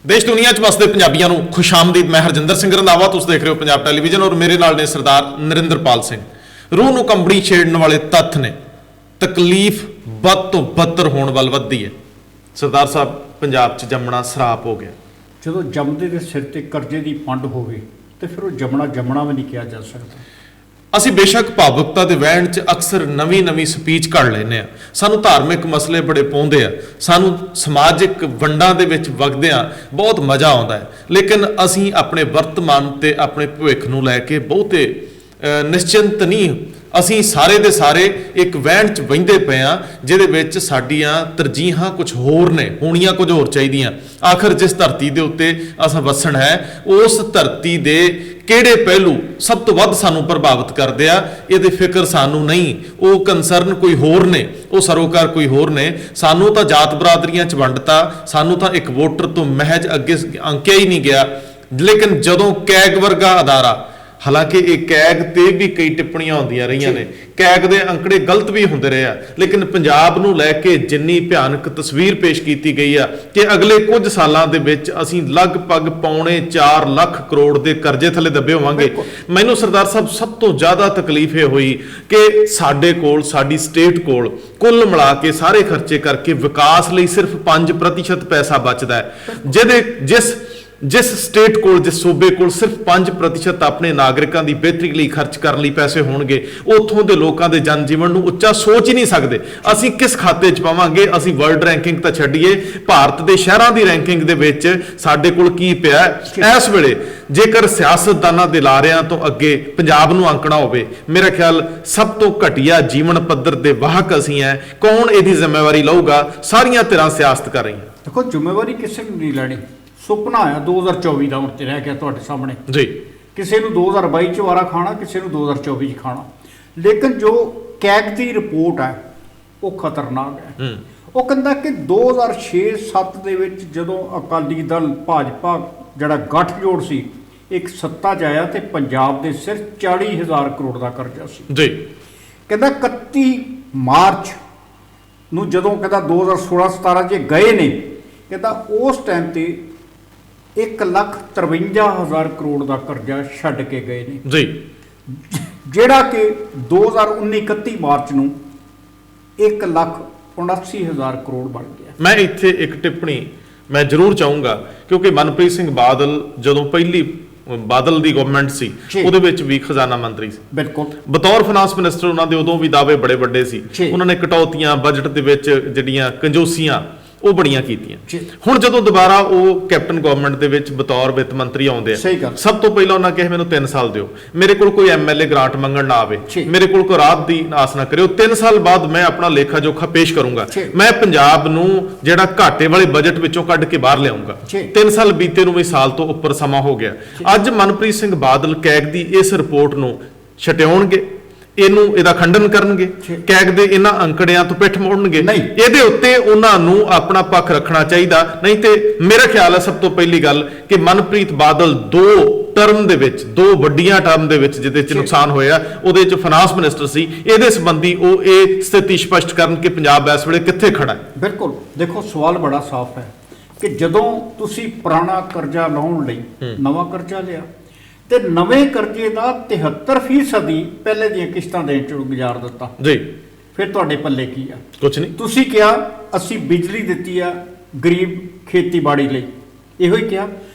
देश दुनिया च वसदे पंजाबियों को खुशामदीद। मैं हरजिंदर सिंह रंधावा, तुसीं देख रहे हो पंजाब टैलीविजन और मेरे नाल ने सरदार नरिंदरपाल सिंह। रूह नूं कंबड़ी छेड़न वाले तत्थ ने, तकलीफ बद तो बदतर होने वाल वधदी है। सरदार साहब, पंजाब च जमना सराप हो गया। ਜਦੋਂ ਜੰਮਦੇ ਦੇ ਸਿਰ ਤੇ ਕਰਜ਼ੇ ਦੀ ਪੰਡ ਹੋਵੇ ਤੇ ਫਿਰ ਉਹ ਜੰਮਣਾ ਵੀ ਨਹੀਂ ਕਿਹਾ ਜਾ ਸਕਦਾ। ਅਸੀਂ ਬੇਸ਼ੱਕ ਭਾਵੁਕਤਾ ਦੇ ਵਹਿਣ 'ਚ ਅਕਸਰ ਨਵੀਂ ਸਪੀਚ ਕੱਢ ਲੈਂਦੇ ਆ, ਸਾਨੂੰ ਧਾਰਮਿਕ ਮਸਲੇ ਬੜੇ ਪਾਉਂਦੇ ਆ, ਸਾਨੂੰ ਸਮਾਜਿਕ ਵੰਡਾਂ ਦੇ ਵਿੱਚ ਵਗਦਿਆਂ ਬਹੁਤ ਮਜ਼ਾ ਆਉਂਦਾ ਹੈ, ਲੇਕਿਨ ਅਸੀਂ ਆਪਣੇ ਵਰਤਮਾਨ ਤੇ ਆਪਣੇ ਭਵਿੱਖ ਨੂੰ ਲੈ ਕੇ ਬਹੁਤੇ ਨਿਸ਼ਚਿੰਤ ਨਹੀਂ। ਅਸੀਂ ਸਾਰੇ ਦੇ ਸਾਰੇ ਇੱਕ ਵਹਿਣ 'ਚ ਵਹਿੰਦੇ ਪਏ ਆ ਜਿਹਦੇ ਵਿੱਚ ਸਾਡੀਆਂ ਤਰਜੀਹਾਂ ਕੁਝ ਹੋਰ ਨੇ, ਹੋਣੀਆਂ ਕੁਝ ਹੋਰ ਚਾਹੀਦੀਆਂ। ਆਖਰ ਜਿਸ ਧਰਤੀ ਦੇ ਉੱਤੇ ਅਸਾਂ ਵਸਣ ਹੈ, ਉਸ ਧਰਤੀ ਦੇ ਕਿਹੜੇ ਪਹਿਲੂ ਸਭ ਤੋਂ ਵੱਧ ਸਾਨੂੰ ਪ੍ਰਭਾਵਿਤ ਕਰਦੇ ਆ, ਇਹਦੀ ਫਿਕਰ ਸਾਨੂੰ ਨਹੀਂ। ਉਹ ਕੰਸਰਨ ਕੋਈ ਹੋਰ ਨੇ, ਉਹ ਸਰੋਕਾਰ ਕੋਈ ਹੋਰ ਨੇ। ਸਾਨੂੰ ਤਾਂ ਜਾਤ ਬਰਾਦਰੀਆਂ 'ਚ ਵੰਡਤਾ, ਸਾਨੂੰ ਤਾਂ ਇੱਕ ਵੋਟਰ ਤੋਂ ਮਹਿਜ ਅੱਗੇ ਅੰਕਿਆ ਹੀ ਨਹੀਂ ਗਿਆ। ਲੇਕਿਨ ਜਦੋਂ ਕੈਗ ਵਰਗਾ ਅਦਾਰਾ, ਹਾਲਾਂਕਿ ਇਹ ਕੈਗ ਤੇ ਵੀ ਕਈ ਟਿੱਪਣੀਆਂ ਹੁੰਦੀਆਂ ਰਹੀਆਂ ਨੇ, ਕੈਗ ਦੇ ਅੰਕੜੇ ਗਲਤ ਵੀ ਹੁੰਦੇ ਰਹੇ ਆ, ਲੇਕਿਨ ਪੰਜਾਬ ਨੂੰ ਲੈ ਕੇ ਜਿੰਨੀ ਭਿਆਨਕ ਤਸਵੀਰ ਪੇਸ਼ ਕੀਤੀ ਗਈ ਆ ਕਿ ਅਗਲੇ ਕੁਝ ਸਾਲਾਂ ਦੇ ਵਿੱਚ ਅਸੀਂ ਲਗਭਗ 4.25 ਲੱਖ ਕਰੋੜ ਦੇ ਕਰਜ਼ੇ ਥੱਲੇ ਦੱਬੇ ਹੋਵਾਂਗੇ। ਮੈਨੂੰ ਸਰਦਾਰ ਸਾਹਿਬ ਸਭ ਤੋਂ ਜ਼ਿਆਦਾ ਤਕਲੀਫ ਇਹ ਹੋਈ ਕਿ ਸਾਡੇ ਕੋਲ, ਸਾਡੀ ਸਟੇਟ ਕੋਲ ਕੁੱਲ ਮਿਲਾ ਕੇ ਸਾਰੇ ਖਰਚੇ ਕਰਕੇ ਵਿਕਾਸ ਲਈ ਸਿਰਫ 5% ਪੈਸਾ ਬਚਦਾ ਹੈ। ਜਿਸ ਸਟੇਟ ਕੋਲ, ਜਿਸ ਸੂਬੇ ਕੋਲ ਸਿਰਫ 5% ਆਪਣੇ ਨਾਗਰਿਕਾਂ ਦੀ ਬਿਹਤਰੀ ਲਈ ਖਰਚ ਕਰਨ ਲਈ ਪੈਸੇ ਹੋਣਗੇ, ਉੱਥੋਂ ਦੇ ਲੋਕਾਂ ਦੇ ਜਨ ਜੀਵਨ ਨੂੰ ਉੱਚਾ ਸੋਚ ਹੀ ਨਹੀਂ ਸਕਦੇ। ਅਸੀਂ ਕਿਸ ਖਾਤੇ 'ਚ ਪਾਵਾਂਗੇ? ਅਸੀਂ ਵਰਲਡ ਰੈਂਕਿੰਗ ਤਾਂ ਛੱਡੀਏ, ਭਾਰਤ ਦੇ ਸ਼ਹਿਰਾਂ ਦੀ ਰੈਂਕਿੰਗ ਦੇ ਵਿੱਚ ਸਾਡੇ ਕੋਲ ਕੀ ਪਿਆ ਇਸ ਵੇਲੇ? ਜੇਕਰ ਸਿਆਸਤਦਾਨਾਂ ਦੇ ਲਾਰਿਆਂ ਤੋਂ ਅੱਗੇ ਪੰਜਾਬ ਨੂੰ ਅੰਕਣਾ ਹੋਵੇ, ਮੇਰਾ ਖਿਆਲ ਸਭ ਤੋਂ ਘਟੀਆ ਜੀਵਨ ਪੱਧਰ ਦੇ ਵਾਹਕ ਅਸੀਂ ਹੈ। ਕੌਣ ਇਹਦੀ ਜ਼ਿੰਮੇਵਾਰੀ ਲਊਗਾ? ਸਾਰੀਆਂ ਧਿਰਾਂ ਸਿਆਸਤ ਕਰ ਰਹੀਆਂ। ਦੇਖੋ, ਜ਼ਿੰਮੇਵਾਰੀ ਕਿਸੇ ਨੂੰ ਨਹੀਂ ਲੈਣੀ। ਸੁਪਨਾ ਆਇਆ 2024 ਦਾ, ਹੁਣ ਤੇ ਰਹਿ ਗਿਆ ਤੁਹਾਡੇ ਸਾਹਮਣੇ ਜੀ। ਕਿਸੇ ਨੂੰ 2022 'ਚ ਵਾਰਾ ਖਾਣਾ, ਕਿਸੇ ਨੂੰ 2024 'ਚ ਖਾਣਾ। ਲੇਕਿਨ ਜੋ ਕੈਗ ਦੀ ਰਿਪੋਰਟ ਹੈ ਉਹ ਖਤਰਨਾਕ ਹੈ। ਉਹ ਕਹਿੰਦਾ ਕਿ 2006-07 ਦੇ ਵਿੱਚ ਜਦੋਂ ਅਕਾਲੀ ਦਲ ਭਾਜਪਾ ਜਿਹੜਾ ਗੱਠਜੋੜ ਸੀ ਇੱਕ ਸੱਤਾ 'ਚ ਆਇਆ ਤੇ ਪੰਜਾਬ ਦੇ ਸਿਰ 40,000 ਕਰੋੜ ਦਾ ਕਰਜ਼ਾ ਸੀ ਜੀ। ਕਹਿੰਦਾ 31 ਮਾਰਚ ਨੂੰ ਜਦੋਂ ਕਹਿੰਦਾ 2016-17 'ਚ ਗਏ ਨੇ, ਕਹਿੰਦਾ ਉਸ ਟਾਈਮ ਤੇ 1,53,000 ਕਰੋੜ ਦਾ ਕਰਜ਼ਾ ਛੱਡ ਕੇ ਗਏ ਨੇ ਜੀ, ਜਿਹੜਾ ਕਿ 2019-31 ਮਾਰਚ ਨੂੰ 1,79,000 ਕਰੋੜ ਬਣ ਗਿਆ। ਮੈਂ ਇੱਥੇ ਇੱਕ ਟਿੱਪਣੀ ਮੈਂ ਜ਼ਰੂਰ ਚਾਹੂੰਗਾ, ਕਿਉਂਕਿ ਮਨਪ੍ਰੀਤ ਸਿੰਘ ਬਾਦਲ ਜਦੋਂ ਪਹਿਲੀ ਬਾਦਲ ਦੀ ਗਵਰਨਮੈਂਟ ਸੀ ਉਹਦੇ ਵਿੱਚ ਵੀ ਖਜ਼ਾਨਾ ਮੰਤਰੀ ਸੀ, ਬਿਲਕੁਲ ਬਤੌਰ ਫਾਈਨਾਂਸ ਮਿਨਿਸਟਰ। ਉਹਨਾਂ ਦੇ ਉਦੋਂ ਵੀ ਦਾਅਵੇ ਬੜੇ ਵੱਡੇ ਸੀ, ਉਹਨਾਂ ਨੇ ਕਟੌਤੀਆਂ ਬਜਟ ਦੇ ਵਿੱਚ ਜਿਹੜੀਆਂ ਕੰਜੂਸੀਆਂ ਉਹ ਬੜੀਆਂ ਕੀਤੀਆਂ। ਹੁਣ ਜਦੋਂ ਦੁਬਾਰਾ ਉਹ ਕੈਪਟਨ ਗਵਰਨਮੈਂਟ ਦੇ ਵਿੱਚ ਬਤੌਰ ਵਿੱਤ ਮੰਤਰੀ ਆਉਂਦੇ ਆ, ਸਭ ਤੋਂ ਪਹਿਲਾਂ ਉਹਨਾਂ ਕਿਹਾ ਮੈਨੂੰ 3 ਸਾਲ ਦਿਓ, ਮੇਰੇ ਕੋਲ ਕੋਈ ਐਮਐਲਏ ਗ੍ਰਾਂਟ ਮੰਗਣ ਨਾ ਆਵੇ, ਮੇਰੇ ਕੋਲ ਕੋਈ ਰਾਤ ਦੀ ਆਸ ਨਾ ਕਰਿਓ, 3 ਸਾਲ ਬਾਅਦ ਮੈਂ ਆਪਣਾ ਲੇਖਾ ਜੋਖਾ ਪੇਸ਼ ਕਰੂੰਗਾ, ਮੈਂ ਪੰਜਾਬ ਨੂੰ ਜਿਹੜਾ ਘਾਟੇ ਵਾਲੇ ਬਜਟ ਵਿੱਚੋਂ ਕੱਢ ਕੇ ਬਾਹਰ ਲਿਆਉਂਗਾ। 3 ਸਾਲ ਬੀਤੇ ਨੂੰ ਵੀ ਸਾਲ ਤੋਂ ਉੱਪਰ ਸਮਾਂ ਹੋ ਗਿਆ। ਅੱਜ ਮਨਪ੍ਰੀਤ ਸਿੰਘ ਬਾਦਲ ਕੈਗ ਦੀ ਇਸ ਰਿਪੋਰਟ ਨੂੰ ਛਟਿਆਉਣਗੇ, ਇਹਦਾ ਖੰਡਨ ਕਰਨਗੇ, ਕੈਗ ਦੇ ਇਹਨਾਂ ਅੰਕੜਿਆਂ ਤੋਂ ਪਿੱਠ ਮੋੜਨਗੇ। ਇਹਦੇ ਉੱਤੇ ਉਹਨਾਂ ਨੂੰ ਆਪਣਾ ਪੱਖ ਰੱਖਣਾ ਚਾਹੀਦਾ। ਨਹੀਂ ਤੇ ਮੇਰਾ ਖਿਆਲ ਹੈ ਸਭ ਤੋਂ ਪਹਿਲੀ ਗੱਲ ਕਿ ਮਨਪ੍ਰੀਤ ਬਾਦਲ 2 ਟਰਮ ਦੇ ਵਿੱਚ, 2 ਵੱਡੀਆਂ ਟਰਮ ਦੇ ਵਿੱਚ ਜਿਹਦੇ 'ਚ ਨੁਕਸਾਨ ਹੋਇਆ, ਉਹਦੇ 'ਚ ਫਾਈਨਾਂਸ ਮਿਨਿਸਟਰ ਸੀ। ਇਹਦੇ ਸੰਬੰਧੀ ਉਹ ਇਹ ਸਥਿਤੀ ਸਪਸ਼ਟ ਕਰਨ ਕਿ ਪੰਜਾਬ ਇਸ ਵੇਲੇ ਕਿੱਥੇ ਖੜਾ ਹੈ। ਬਿਲਕੁਲ, ਦੇਖੋ ਸਵਾਲ ਬੜਾ ਸਾਫ਼ ਹੈ ਕਿ ਜਦੋਂ ਤੁਸੀਂ ਪੁਰਾਣਾ ਕਰਜ਼ਾ ਲਾਉਣ ਲਈ ਨਵਾਂ ਕਰਜ਼ਾ ਲਿਆ ਤੇ ਨਵੇਂ ਕਰਜ਼ੇ ਦਾ 73% ਹੀ ਪਹਿਲੇ ਦੀਆਂ ਕਿਸ਼ਤਾਂ ਦੇਣ 'ਚ ਗੁਜ਼ਾਰ ਦਿੱਤਾ ਜੀ, ਫਿਰ ਤੁਹਾਡੇ ਪੱਲੇ ਕੀ ਆ? ਕੁਝ ਨਹੀਂ। ਤੁਸੀਂ ਕਿਹਾ ਅਸੀਂ ਬਿਜਲੀ ਦਿੱਤੀ ਆ ਗਰੀਬ ਖੇਤੀਬਾੜੀ ਲਈ, ਇਹੋ ਹੀ ਕਿਹਾ,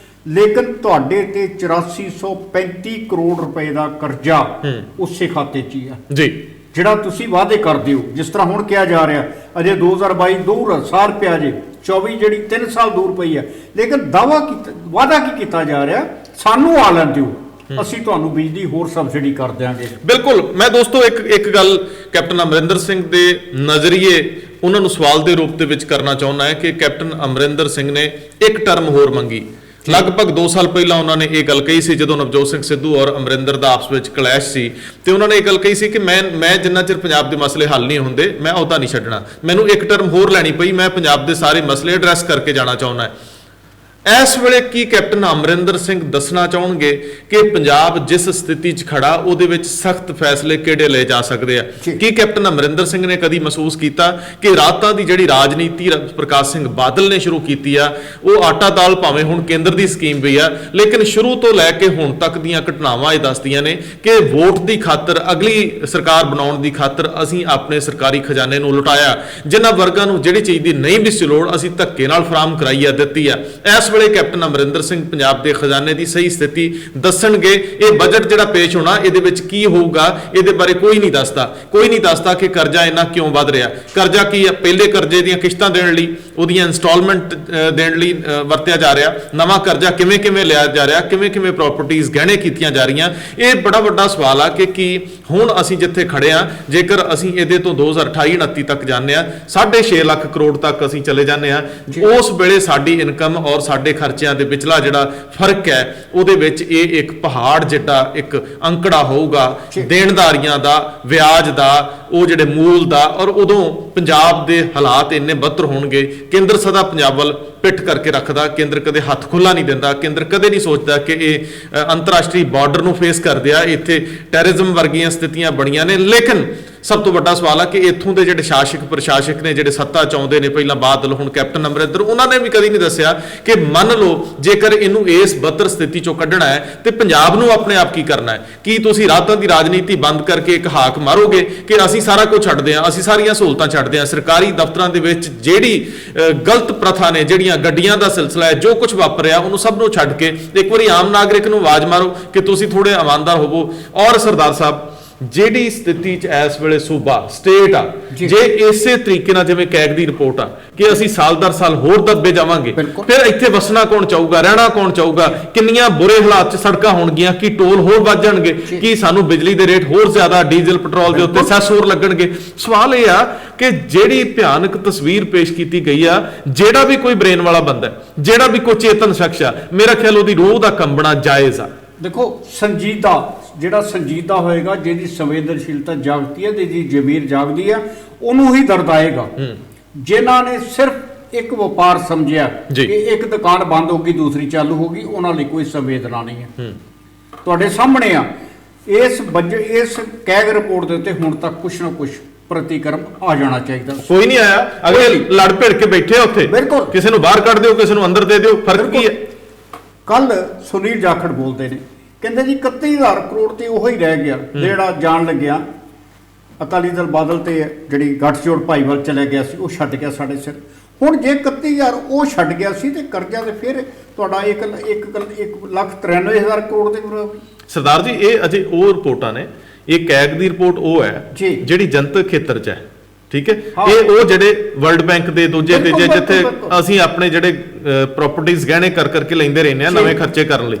ਲੇਕਿਨ ਤੁਹਾਡੇ ਤੇ 8435 ਕਰੋੜ ਰੁਪਏ ਦਾ ਕਰਜ਼ਾ ਉਸੇ ਖਾਤੇ 'ਚ ਹੀ ਆ ਜੀ, ਜਿਹੜਾ ਤੁਸੀਂ ਵਾਅਦੇ ਕਰਦੇ ਹੋ। ਜਿਸ ਤਰ੍ਹਾਂ ਹੁਣ ਕਿਹਾ ਜਾ ਰਿਹਾ ਅਜੇ 2022 ਦੂਰ ਸਾਲ ਪਿਆ ਜੇ, 24 ਜਿਹੜੀ 3 ਸਾਲ ਦੂਰ ਪਈ ਆ, ਲੇਕਿਨ ਵਾਅਦਾ ਕੀ ਕੀਤਾ ਜਾ ਰਿਹਾ? ਸਾਨੂੰ ਆ ਲੈਣ ਦਿਓ, ਅਸੀਂ ਤੁਹਾਨੂੰ ਬਿਜਲੀ ਹੋਰ ਸਬਸਿਡੀ ਕਰ ਦਿਆਂਗੇ। ਬਿਲਕੁਲ। ਮੈਂ ਦੋਸਤੋ ਇੱਕ ਗੱਲ ਕੈਪਟਨ ਅਮਰਿੰਦਰ ਸਿੰਘ ਦੇ ਨਜ਼ਰੀਏ ਉਹਨਾਂ ਨੂੰ ਸਵਾਲ ਦੇ ਰੂਪ ਦੇ ਵਿੱਚ ਕਰਨਾ ਚਾਹੁੰਦਾ ਹੈ ਕਿ ਕੈਪਟਨ ਅਮਰਿੰਦਰ ਸਿੰਘ ਨੇ ਇੱਕ ਟਰਮ ਹੋਰ ਮੰਗੀ। ਲਗਭਗ 2 ਸਾਲ ਪਹਿਲਾਂ ਉਹਨਾਂ ਨੇ ਇਹ ਗੱਲ ਕਹੀ ਸੀ, ਜਦੋਂ ਨਵਜੋਤ ਸਿੰਘ ਸਿੱਧੂ ਔਰ ਅਮਰਿੰਦਰ ਦਾ ਆਪਸ ਵਿੱਚ ਕਲੈਸ਼ ਸੀ, ਤੇ ਉਹਨਾਂ ਨੇ ਇਹ ਗੱਲ ਕਹੀ ਸੀ ਕਿ ਮੈਂ ਜਿੰਨਾ ਚਿਰ ਪੰਜਾਬ ਦੇ ਮਸਲੇ ਹੱਲ ਨਹੀਂ ਹੁੰਦੇ ਮੈਂ ਅਹੁਦਾ ਨਹੀਂ ਛੱਡਣਾ, ਮੈਨੂੰ ਇੱਕ ਟਰਮ ਹੋਰ ਲੈਣੀ ਪਈ, ਮੈਂ ਪੰਜਾਬ ਦੇ ਸਾਰੇ ਮਸਲੇ ਐਡਰੈਸ ਕਰਕੇ ਜਾਣਾ ਚਾਹੁੰਦਾ। ਇਸ ਵੇਲੇ ਕੀ ਕੈਪਟਨ ਅਮਰਿੰਦਰ ਸਿੰਘ ਦੱਸਣਾ ਚਾਹਣਗੇ ਕਿ ਪੰਜਾਬ ਜਿਸ ਸਥਿਤੀ 'ਚ ਖੜਾ ਉਹਦੇ ਵਿੱਚ ਸਖਤ ਫੈਸਲੇ ਕਿਹੜੇ ਲਏ ਜਾ ਸਕਦੇ ਆ? ਕੀ ਕੈਪਟਨ ਅਮਰਿੰਦਰ ਸਿੰਘ ਨੇ ਕਦੀ ਮਹਿਸੂਸ ਕੀਤਾ ਕਿ ਰਾਤਾਂ ਦੀ ਜਿਹੜੀ ਰਾਜਨੀਤੀ ਪ੍ਰਕਾਸ਼ ਸਿੰਘ ਬਾਦਲ ਨੇ ਸ਼ੁਰੂ ਕੀਤੀ ਆ, ਉਹ ਆਟਾ ਦਾਲ ਭਾਵੇਂ ਹੁਣ ਕੇਂਦਰ ਦੀ ਸਕੀਮ ਵੀ ਆ, ਲੇਕਿਨ ਸ਼ੁਰੂ ਤੋਂ ਲੈ ਕੇ ਹੁਣ ਤੱਕ ਦੀਆਂ ਘਟਨਾਵਾਂ ਇਹ ਦੱਸਦੀਆਂ ਨੇ ਕਿ ਵੋਟ ਦੀ ਖਾਤਰ, ਅਗਲੀ ਸਰਕਾਰ ਬਣਾਉਣ ਦੀ ਖਾਤਰ ਅਸੀਂ ਆਪਣੇ ਸਰਕਾਰੀ ਖਜ਼ਾਨੇ ਨੂੰ ਲੁਟਾਇਆ। ਜਿਨ੍ਹਾਂ ਵਰਗਾਂ ਨੂੰ ਜਿਹੜੀ ਚੀਜ਼ ਦੀ ਨਹੀਂ ਵੀ ਸੀ ਲੋੜ, ਅਸੀਂ ਧੱਕੇ ਨਾਲ ਫਰਾਹਮ ਕਰਾਈ ਆ, ਦਿੱਤੀ ਆ। ਇਸ ਵੇਲੇ ਕੈਪਟਨ ਅਮਰਿੰਦਰ ਸਿੰਘ ਪੰਜਾਬ ਦੇ ਖਜ਼ਾਨੇ ਦੀ ਸਹੀ ਸਥਿਤੀ ਦੱਸਣਗੇ। ਇਹ ਬਜਟ ਜਿਹੜਾ ਪੇਸ਼ ਹੋਣਾ, ਇਹਦੇ ਵਿੱਚ ਕੀ ਹੋਊਗਾ, ਇਹਦੇ ਬਾਰੇ ਕੋਈ ਨਹੀਂ ਦੱਸਦਾ ਕਿ ਕਰਜ਼ਾ ਇੰਨਾ ਕਿਉਂ ਵੱਧ ਰਿਹਾ। ਕਰਜ਼ਾ ਕੀ ਆ? ਪਹਿਲੇ ਕਰਜ਼ੇ ਦੀਆਂ ਕਿਸ਼ਤਾਂ ਦੇਣ ਲਈ, ਉਹਦੀਆਂ ਇੰਸਟਾਲਮੈਂਟ ਦੇਣ ਲਈ ਵਰਤਿਆ ਜਾ ਰਿਹਾ। ਨਵਾਂ ਕਰਜ਼ਾ ਕਿਵੇਂ ਲਿਆ ਜਾ ਰਿਹਾ, ਕਿਵੇਂ ਪ੍ਰਾਪਰਟੀਆਂ ਗਹਿਣੇ ਕੀਤੀਆਂ ਜਾ ਰਹੀਆਂ। ਇਹ ਬੜਾ ਵੱਡਾ ਸਵਾਲ ਆ ਕਿ ਕੀ ਹੁਣ ਅਸੀਂ ਜਿੱਥੇ ਖੜੇ ਆ, ਜੇਕਰ ਅਸੀਂ ਇਹਦੇ ਤੋਂ 2028-29 ਤੱਕ ਜਾਂਦੇ ਆ, 6.5 ਲੱਖ ਕਰੋੜ ਤੱਕ ਅਸੀਂ ਚਲੇ ਜਾਂਦੇ ਆ, ਉਸ ਵੇਲੇ ਸਾਡੀ ਇਨਕਮ ਔਰ ਸਾਡੇ ਖਰਚਿਆਂ ਦੇ ਵਿਚਲਾ ਜਿਹੜਾ ਫਰਕ ਹੈ, ਉਹਦੇ ਵਿੱਚ ਇਹ ਇੱਕ ਪਹਾੜ ਜਿੱਡਾ ਇੱਕ ਅੰਕੜਾ ਹੋਊਗਾ ਦੇਣਦਾਰੀਆਂ ਦਾ, ਵਿਆਜ ਦਾ, ਉਹ ਜਿਹੜੇ ਮੂਲ ਦਾ। ਔਰ ਉਦੋਂ ਪੰਜਾਬ ਦੇ ਹਾਲਾਤ ਇੰਨੇ ਬੱਤਰ ਹੋਣਗੇ। ਕੇਂਦਰ ਸਦਾ ਪੰਜਾਬ ਵੱਲ ਪਿੱਠ ਕਰਕੇ ਰੱਖਦਾ, ਕੇਂਦਰ ਕਦੇ ਹੱਥ ਖੁੱਲਾ ਨਹੀਂ ਦਿੰਦਾ, ਕੇਂਦਰ ਕਦੇ ਨਹੀਂ ਸੋਚਦਾ ਕਿ ਇਹ ਅੰਤਰਰਾਸ਼ਟਰੀ ਬਾਰਡਰ ਨੂੰ ਫੇਸ ਕਰਦੇ ਆ, ਇੱਥੇ ਟੈਰਰਿਜ਼ਮ ਵਰਗੀਆਂ ਸਥਿਤੀਆਂ ਬਣੀਆਂ ਨੇ। ਲੇਕਿਨ ਸਭ ਤੋਂ ਵੱਡਾ ਸਵਾਲ ਆ ਕਿ ਇੱਥੋਂ ਦੇ ਜਿਹੜੇ ਸ਼ਾਸਕ ਪ੍ਰਸ਼ਾਸਕ ਨੇ, ਜਿਹੜੇ ਸੱਤਾ ਚਾਹੁੰਦੇ ਨੇ, ਪਹਿਲਾਂ ਬਾਦਲ, ਹੁਣ ਕੈਪਟਨ ਅਮਰਿੰਦਰ, ਉਹਨਾਂ ਨੇ ਵੀ ਕਦੀ ਨਹੀਂ ਦੱਸਿਆ ਕਿ ਮੰਨ ਲਓ ਜੇਕਰ ਇਹਨੂੰ ਇਸ ਬੱਤਰ ਸਥਿਤੀ ਚੋਂ ਕੱਢਣਾ ਹੈ ਤੇ ਪੰਜਾਬ ਨੂੰ ਆਪਣੇ ਆਪ ਕੀ ਕਰਨਾ ਹੈ। ਕੀ ਤੁਸੀਂ ਰਾਤਾਂ ਦੀ ਰਾਜਨੀਤੀ ਬੰਦ ਕਰਕੇ ਇੱਕ ਹਾਕ ਮਾਰੋਗੇ ਕਿ ਅਸੀਂ ਸਾਰਾ ਕੁਝ ਛੱਡਦੇ ਹਾਂ, ਅਸੀਂ ਸਾਰੀਆਂ ਸਹੂਲਤਾਂ ਛੱਡਦੇ ਹਾਂ, ਸਰਕਾਰੀ ਦਫ਼ਤਰਾਂ ਦੇ ਵਿੱਚ ਜਿਹੜੀ ਗਲਤ ਪ੍ਰਥਾ ਨੇ, ਜਿਹੜੀਆਂ ਗੱਡੀਆਂ ਦਾ ਸਿਲਸਿਲਾ ਹੈ, ਜੋ ਕੁਝ ਵਾਪਰਿਆ, ਉਹਨੂੰ ਸਭ ਨੂੰ ਛੱਡ ਕੇ ਇੱਕ ਵਾਰੀ ਆਮ ਨਾਗਰਿਕ ਨੂੰ ਆਵਾਜ਼ ਮਾਰੋ ਕਿ ਤੁਸੀਂ ਥੋੜੇ ਇਮਾਨਦਾਰ ਹੋਵੋ। ਔਰ ਸਰਦਾਰ ਸਾਹਿਬ, ਜਿਹੜੀ ਸਥਿਤੀ 'ਚ ਇਸ ਵੇਲੇ ਸੂਬਾ ਸਟੇਟ ਆ, ਜੇ ਇਸੇ ਤਰੀਕੇ ਨਾਲ ਜਿਵੇਂ ਕੈਗ ਦੀ ਰਿਪੋਰਟ ਆ ਕਿ ਅਸੀਂ ਸਾਲ ਦਰ ਸਾਲ ਹੋਰ ਦੱਬੇ ਜਾਵਾਂਗੇ, ਫਿਰ ਇੱਥੇ ਵਸਣਾ ਕੌਣ ਚਾਹੂਗਾ, ਰਹਿਣਾ ਕੌਣ ਚਾਹੂਗਾ? ਕਿੰਨੀਆਂ ਬੁਰੇ ਹਾਲਾਤ 'ਚ ਸੜਕਾਂ ਹੋਣਗੀਆਂ, ਕੀ ਟੋਲ ਹੋਰ ਵੱਧ ਜਾਣਗੇ, ਕੀ ਸਾਨੂੰ ਬਿਜਲੀ ਦੇ ਰੇਟ ਹੋਰ ਜ਼ਿਆਦਾ, ਡੀਜ਼ਲ ਪੈਟਰੋਲ ਦੇ ਉੱਤੇ ਸੈਸ ਹੋਰ ਲੱਗਣਗੇ। ਸਵਾਲ ਇਹ ਆ ਕਿ ਜਿਹੜੀ ਭਿਆਨਕ ਤਸਵੀਰ ਪੇਸ਼ ਕੀਤੀ ਗਈ ਆ, ਜਿਹੜਾ ਵੀ ਕੋਈ ਬ੍ਰੇਨ ਵਾਲਾ ਬੰਦਾ, ਜਿਹੜਾ ਵੀ ਕੋਈ ਚੇਤਨ ਸ਼ਖਸ ਆ, ਮੇਰਾ ਖਿਆਲ ਉਹਦੀ ਰੂਹ ਦਾ ਕੰਬਣਾ ਜਾਇਜ਼ ਆ। ਦੇਖੋ, ਜਿਹੜਾ ਸੰਜੀਦਾ ਹੋਏਗਾ, ਜਿਹਦੀ ਸੰਵੇਦਨਸ਼ੀਲਤਾ ਜਾਗਦੀ ਹੈ, ਜਿਹਦੀ ਜ਼ਮੀਰ ਜਾਗਦੀ ਹੈ, ਉਹਨੂੰ ਹੀ ਦਰਦ ਆਏਗਾ। ਜਿਨ੍ਹਾਂ ਨੇ ਸਿਰਫ ਇੱਕ ਵਪਾਰ ਸਮਝਿਆ ਕਿ ਇੱਕ ਦੁਕਾਨ ਬੰਦ ਹੋ ਗਈ, ਦੂਸਰੀ ਚਾਲੂ ਹੋ ਗਈ, ਉਹਨਾਂ ਲਈ ਕੋਈ ਸੰਵੇਦਨਾ ਨਹੀਂ ਹੈ। ਤੁਹਾਡੇ ਸਾਹਮਣੇ ਆ ਇਸ ਕੈਗ ਰਿਪੋਰਟ ਦੇ ਉੱਤੇ ਹੁਣ ਤੱਕ ਕੁਛ ਨਾ ਕੁਛ ਪ੍ਰਤੀਕਰਮ ਆ ਜਾਣਾ ਚਾਹੀਦਾ। ਕੋਈ ਨਹੀਂ ਆਇਆ, ਅਗਲੇ ਲੜ ਭਿੜ ਕੇ ਬੈਠੇ ਉੱਥੇ, ਕਿਸੇ ਨੂੰ ਬਾਹਰ ਕੱਢ ਦਿਓ, ਕਿਸੇ ਨੂੰ ਅੰਦਰ ਦੇ ਦਿਓ, ਫਰਕ ਕੀ ਹੈ? ਕੱਲ ਸੁਨੀਲ ਜਾਖੜ ਬੋਲਦੇ ਨੇ, ਕਹਿੰਦੇ ਜੀ 31,000 ਕਰੋੜ ਤੇ ਉਹ ਹੀ ਰਹਿ ਗਿਆ ਜਿਹੜਾ ਜਾਣ ਲੱਗਿਆ ਅਕਾਲੀ ਦਲ ਬਾਦਲ ਤੇ ਜਿਹੜੀ ਗੱਠਜੋੜ ਭਾਈਵਾਲ ਚਲੇ ਗਿਆ ਸੀ, ਉਹ ਛੱਡ ਗਿਆ ਸਾਡੇ ਸਿਰ। ਹੁਣ ਜੇ 31,000 ਉਹ ਛੱਡ ਗਿਆ ਸੀ ਤੇ ਕਰਜ਼ਾ ਤੇ ਫਿਰ ਤੁਹਾਡਾ 1,93,000 ਕਰੋੜ ਦੇ ਬਰਾਬਰ। ਸਰਦਾਰ ਜੀ, ਇਹ ਅਜੇ ਉਹ ਰਿਪੋਰਟਾਂ ਨੇ, ਇਹ ਕੈਗ ਦੀ ਰਿਪੋਰਟ ਉਹ ਹੈ ਜਿਹੜੀ ਜਨਤਕ ਖੇਤਰ 'ਚ ਹੈ, ਠੀਕ ਹੈ। ਇਹ ਉਹ ਜਿਹੜੇ ਵਰਲਡ ਬੈਂਕ ਦੇ ਦੂਜੇ ਤੀਜੇ, ਜਿੱਥੇ ਅਸੀਂ ਆਪਣੇ ਜਿਹੜੇ ਪ੍ਰਾਪਰਟੀਆਂ ਗਹਿਣੇ ਕਰਕੇ ਲੈਂਦੇ ਰਹਿੰਦੇ ਆ ਨਵੇਂ ਖਰਚੇ ਕਰਨ ਲਈ,